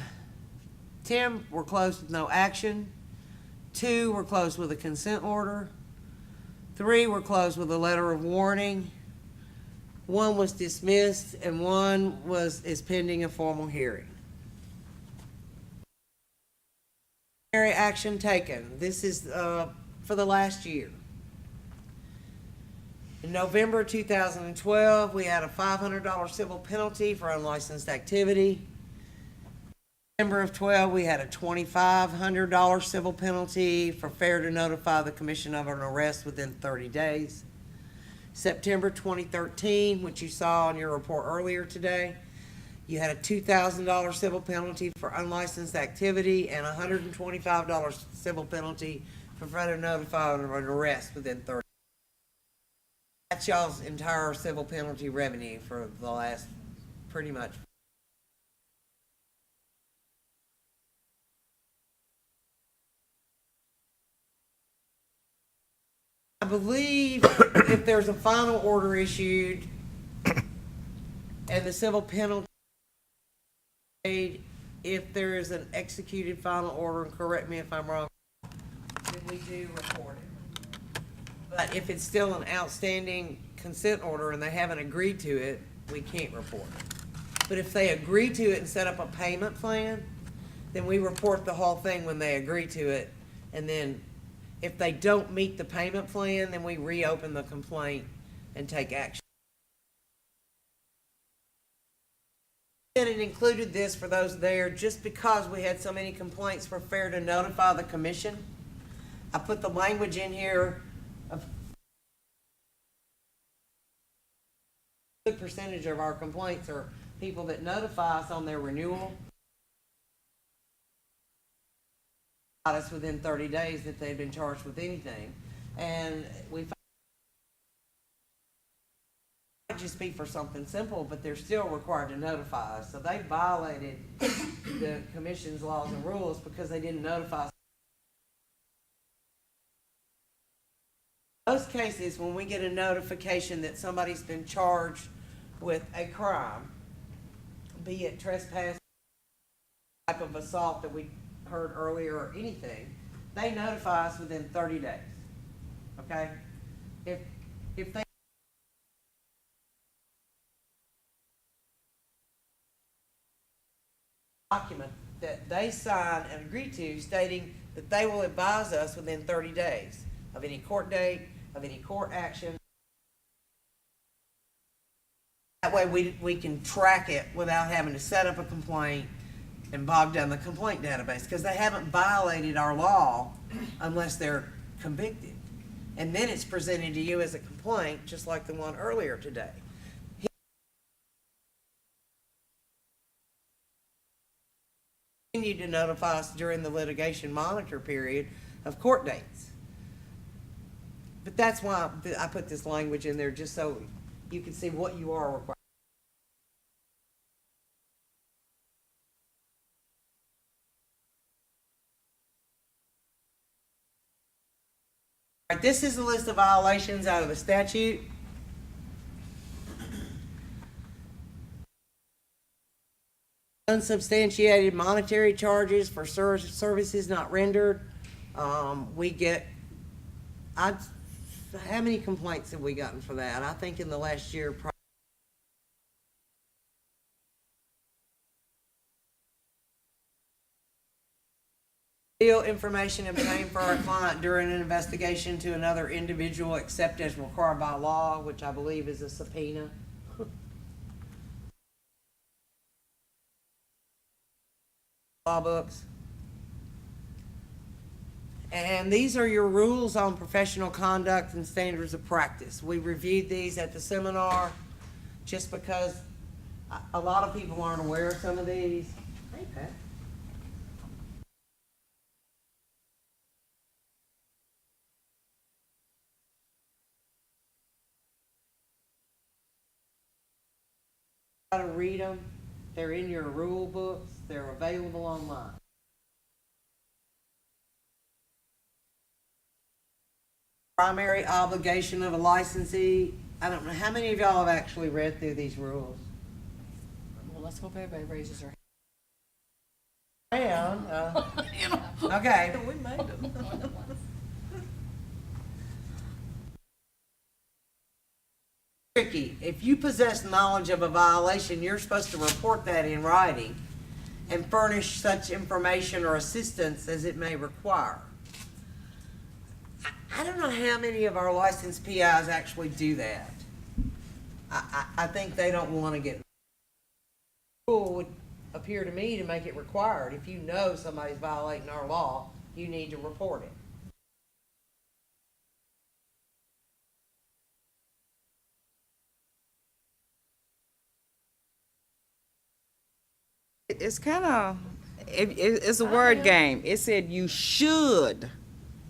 were closed with no action, 2 were closed with a consent order, 3 were closed with a letter of warning, 1 was dismissed, and 1 is pending a formal hearing. Action taken. This is for the last year. In November 2012, we had a $500 civil penalty for unlicensed activity. December of 12, we had a $2,500 civil penalty for failure to notify the commission of an arrest within 30 days. September 2013, which you saw on your report earlier today, you had a $2,000 civil penalty for unlicensed activity and a $125 civil penalty for failure to notify of an arrest within 30 days. That's y'all's entire civil penalty revenue for the last, pretty much. I believe if there's a final order issued and the civil penalty paid, if there is an executed final order, and correct me if I'm wrong, then we do report it. But if it's still an outstanding consent order and they haven't agreed to it, we can't report it. But if they agree to it and set up a payment plan, then we report the whole thing when they agree to it. And then if they don't meet the payment plan, then we reopen the complaint and take action. And it included this for those there, just because we had so many complaints, we're fair to notify the commission. I put the language in here of a good percentage of our complaints are people that notify us on their renewal. Us within 30 days that they've been charged with anything. And we might just be for something simple, but they're still required to notify us. So they violated the commission's laws and rules because they didn't notify us. In most cases, when we get a notification that somebody's been charged with a crime, be it trespass, type of assault that we heard earlier, or anything, they notify us within 30 days. Okay? If they document that they sign and agree to stating that they will advise us within 30 days of any court date, of any court action. That way we can track it without having to set up a complaint and bog down the complaint database, because they haven't violated our law unless they're convicted. And then it's presented to you as a complaint, just like the one earlier today. He continued to notify us during the litigation monitor period of court dates. But that's why I put this language in there, just so you can see what you are required. All right, this is a list of violations out of the statute. Unsubstantiated monetary charges for services not rendered. We get, how many complaints have we gotten for that? I think in the last year, information obtained for our client during an investigation to another individual except as required by law, which I believe is a subpoena. Law books. And these are your rules on professional conduct and standards of practice. We reviewed these at the seminar just because a lot of people aren't aware of some of these. Hey, Pat. To read them. They're in your rule books. They're available online. Primary obligation of a licensee. I don't know how many of y'all have actually read through these rules. Well, let's hope everybody raises their And, okay. We made them. Tricky. If you possess knowledge of a violation, you're supposed to report that in writing and furnish such information or assistance as it may require. I don't know how many of our licensed PIs actually do that. I think they don't want to get. The rule would appear to me to make it required. If you know somebody's violating our law, you need to report it. It's kind of, it's a word game. It said you should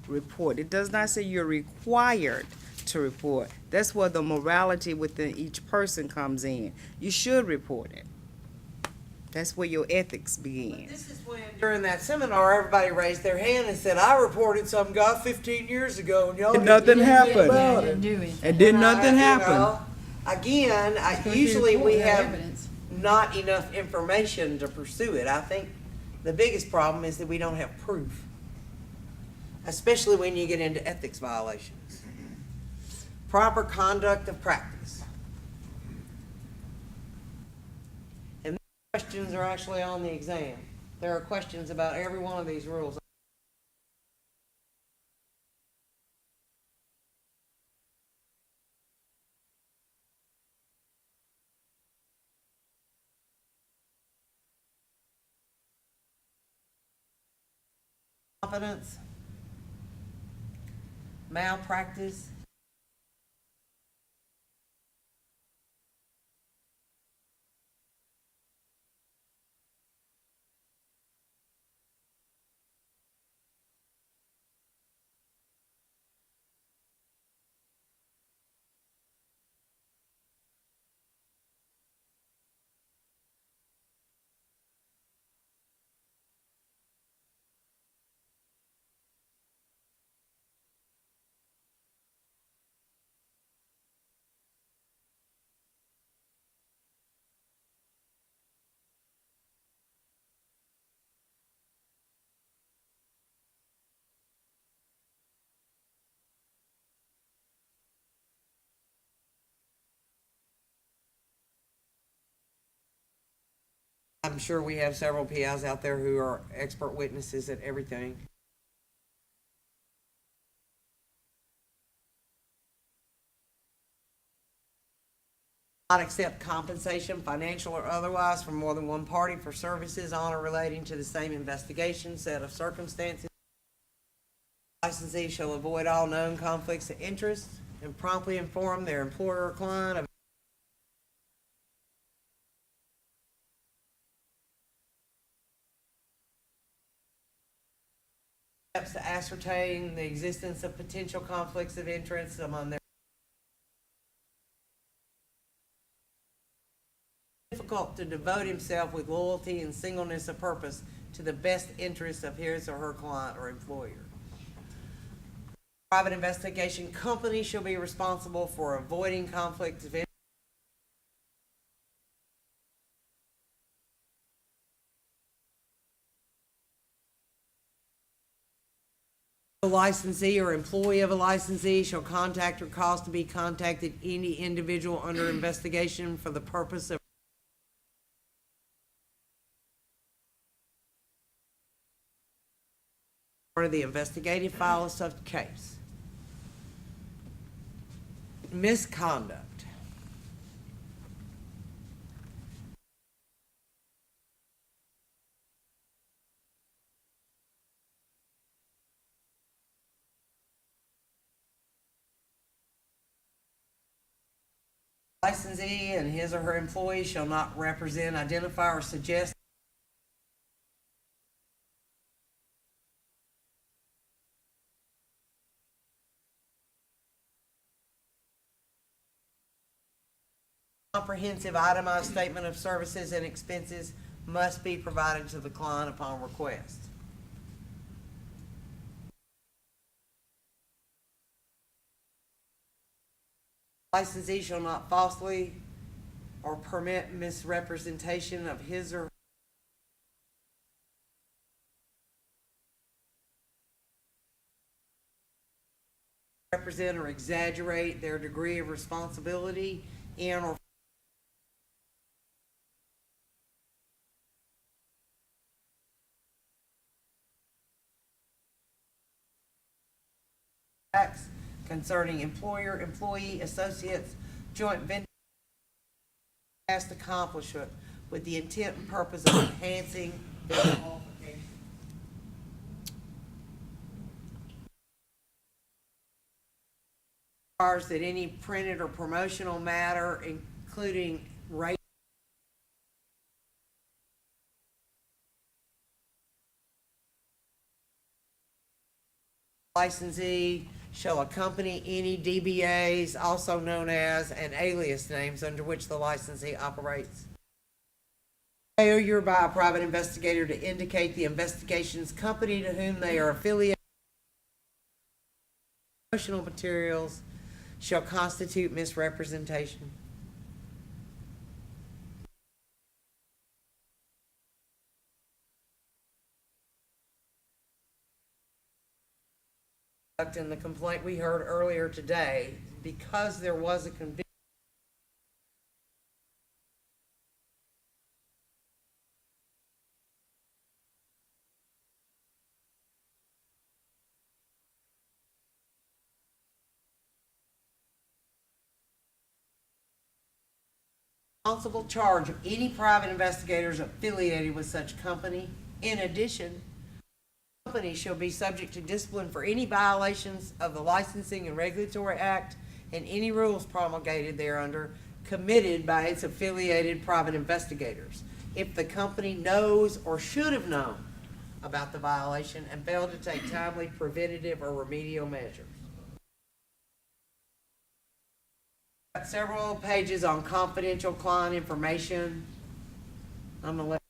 report. It does not say you're required to report. That's where the morality within each person comes in. You should report it. That's where your ethics begin. This is when, during that seminar, everybody raised their hand and said, I reported some guy 15 years ago, and y'all And didn't nothing do anything happened. about Didn't it. do anything. And did And nothing you happen. know, Again, Supposed to usually report we that have evidence. not enough information to pursue it. I think the biggest problem is that we don't have proof, especially when you get into ethics violations. Proper conduct of practice. And these questions are actually on the exam. There are questions about every one of these rules. Competence, malpractice, I'm sure we have several PIs out there who are expert witnesses at everything. Not accept compensation, financial or otherwise, from more than one party for services on or relating to the same investigation, set of circumstances. Licensee shall avoid all known conflicts of interest and promptly inform their employer or client of steps to ascertain the existence of potential conflicts of interest among their difficult to devote himself with loyalty and singleness of purpose to the best interests of his or her client or employer. Private investigation company shall be responsible for avoiding conflicts of interest. The licensee or employee of a licensee shall contact or cause to be contacted any individual under investigation for the purpose of part of the investigative file of such case. Misconduct. Licensee and his or her employee shall not represent, identify, or suggest comprehensive itemized statement of services and expenses must be provided to the client upon request. Licensee shall not falsely or permit misrepresentation of his or represent or exaggerate their degree of responsibility in or acts concerning employer, employee, associates, joint venture, past accomplishment with the intent and purpose of enhancing their qualifications. Requires that any printed or promotional matter, including rate licensee shall accompany any DBAs, also known as, and alias names under which the licensee operates. Failure by a private investigator to indicate the investigation's company to whom they are affiliated, promotional materials shall constitute misrepresentation. In the complaint we heard earlier today, because there was a conviction, responsible charge of any private investigators affiliated with such company. In addition, the company shall be subject to discipline for any violations of the Licensing and Regulatory Act and any rules promulgated thereunder committed by its affiliated private investigators. If the company knows or should have known about the violation and failed to take timely preventative or remedial measures. Got several pages on confidential client information. I'm gonna let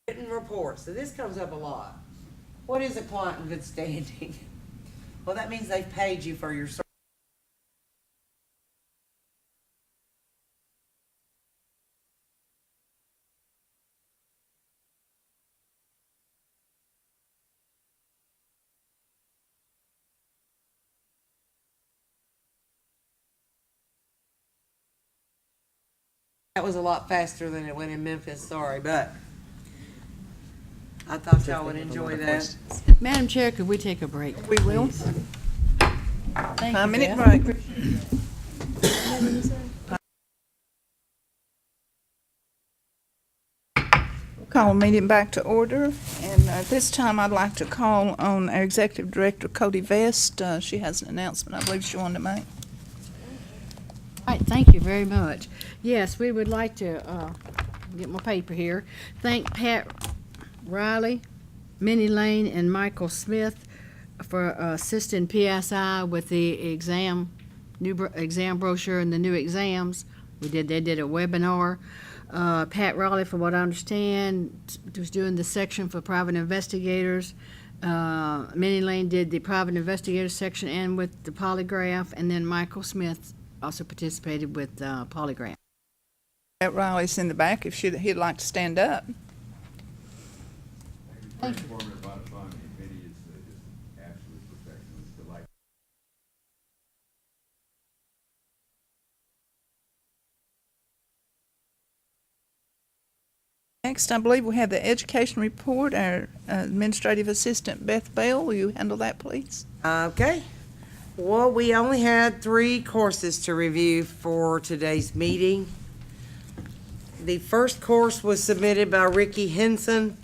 written reports. So this comes up a lot. What is a client in good standing? Well, that means they've paid you for your service. That was a lot faster than it went in Memphis, sorry, but I thought y'all would enjoy that. Madam Chair, could we take a break? We will. Thank you, 5-minute Beth. break. Call meeting back to order, and at this time I'd like to call on our Executive Director, Cody Vest. She has an announcement I believe she wanted to make. All right, thank you very much. Yes, we would like to, get my paper here, thank Pat Riley, Minnie Lane, and Michael Smith for assisting PSI with the exam, exam brochure and the new exams. They did a webinar. Pat Riley, from what I understand, was doing the section for private investigators. Minnie Lane did the private investigator section and with the polygraph, and then Michael Smith also participated with polygraph. Pat Riley's in the back if he'd like to stand up. Thank you. Next, I believe we have the education report. Our administrative assistant, Beth Bell, will you handle that, please? Okay. Well, we only had 3 courses to review for today's meeting. The first course was submitted by Ricky Henson.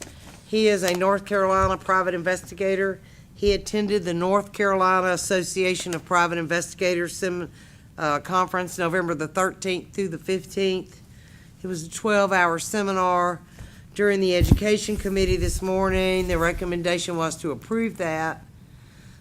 He is a North Carolina private investigator. He attended the North Carolina Association of Private Investigators conference November the 13th through the 15th. It was a 12-hour seminar. During the Education Committee this morning, the recommendation was to approve that.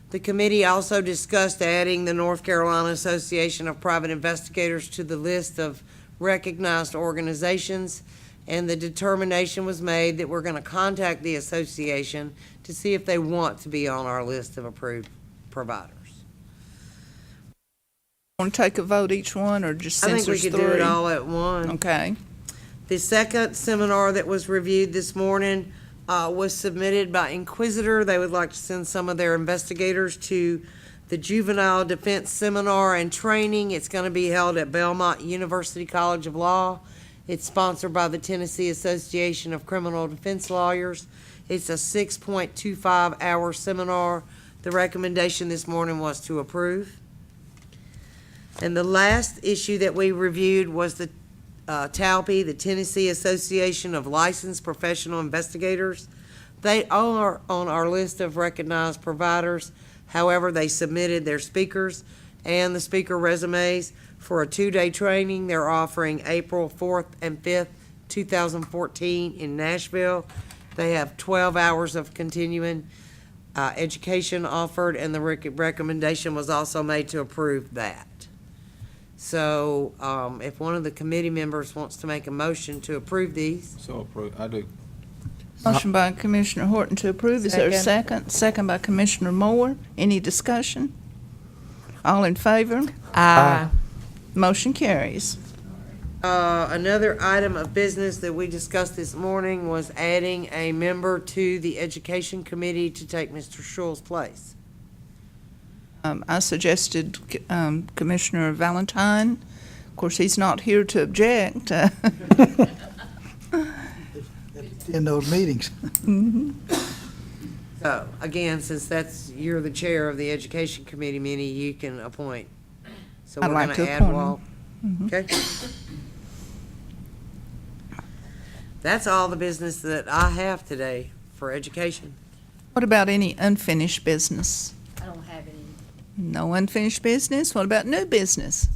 The committee also discussed adding the North Carolina Association of Private Investigators to the list of recognized organizations, and the determination was made that we're going to contact the association to see if they want to be on our list of approved providers. Want to take a vote each one, or just I since think we there's could do it 3? all at once. Okay. The second seminar that was reviewed this morning was submitted by Inquisitor. They would like to send some of their investigators to the Juvenile Defense Seminar and Training. It's going to be held at Belmont University College of Law. It's sponsored by the Tennessee Association of Criminal Defense Lawyers. It's a 6.25-hour seminar. The recommendation this morning was to approve. And the last issue that we reviewed was the TALPI, the Tennessee Association of Licensed Professional Investigators. They are on our list of recognized providers. However, they submitted their speakers and the speaker resumes for a 2-day training. They're offering April 4th and 5th, 2014 in Nashville. They have 12 hours of continuing education offered, and the recommendation was also made to approve that. So, if one of the committee members wants to make a motion to approve these. So approved, I do. Motion by Commissioner Horton to approve. Is there a second? Second by Commissioner Moore. Any discussion? All in favor? Aye. Motion carries. Another item of business that we discussed this morning was adding a member to the Education Committee to take Mr. Schul's place. I suggested Commissioner Valentine. Of course, he's not here to object. In those meetings. So, again, since you're the chair of the Education Committee, Minnie, you can appoint. So I'd we're like gonna to add appoint Walt. him. Okay? That's all the business that I have today for education. What about any unfinished business? I don't have any. No unfinished business? What about new business?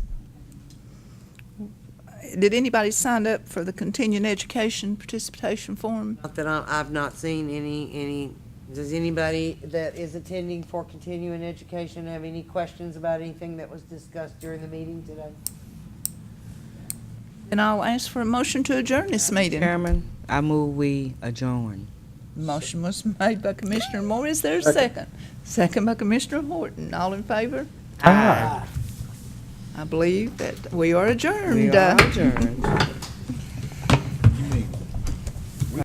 Did anybody sign up for the continuing education participation form? Not that I've not seen any, does anybody that is attending for continuing education have any questions about anything that was discussed during the meeting today? And I'll ask for a motion to adjourn this meeting. Chairman, I move we adjourn. Motion was made by Commissioner Moore. Is there a second? Second by Commissioner Horton. All in favor? Aye. I believe that we are adjourned. We are adjourned.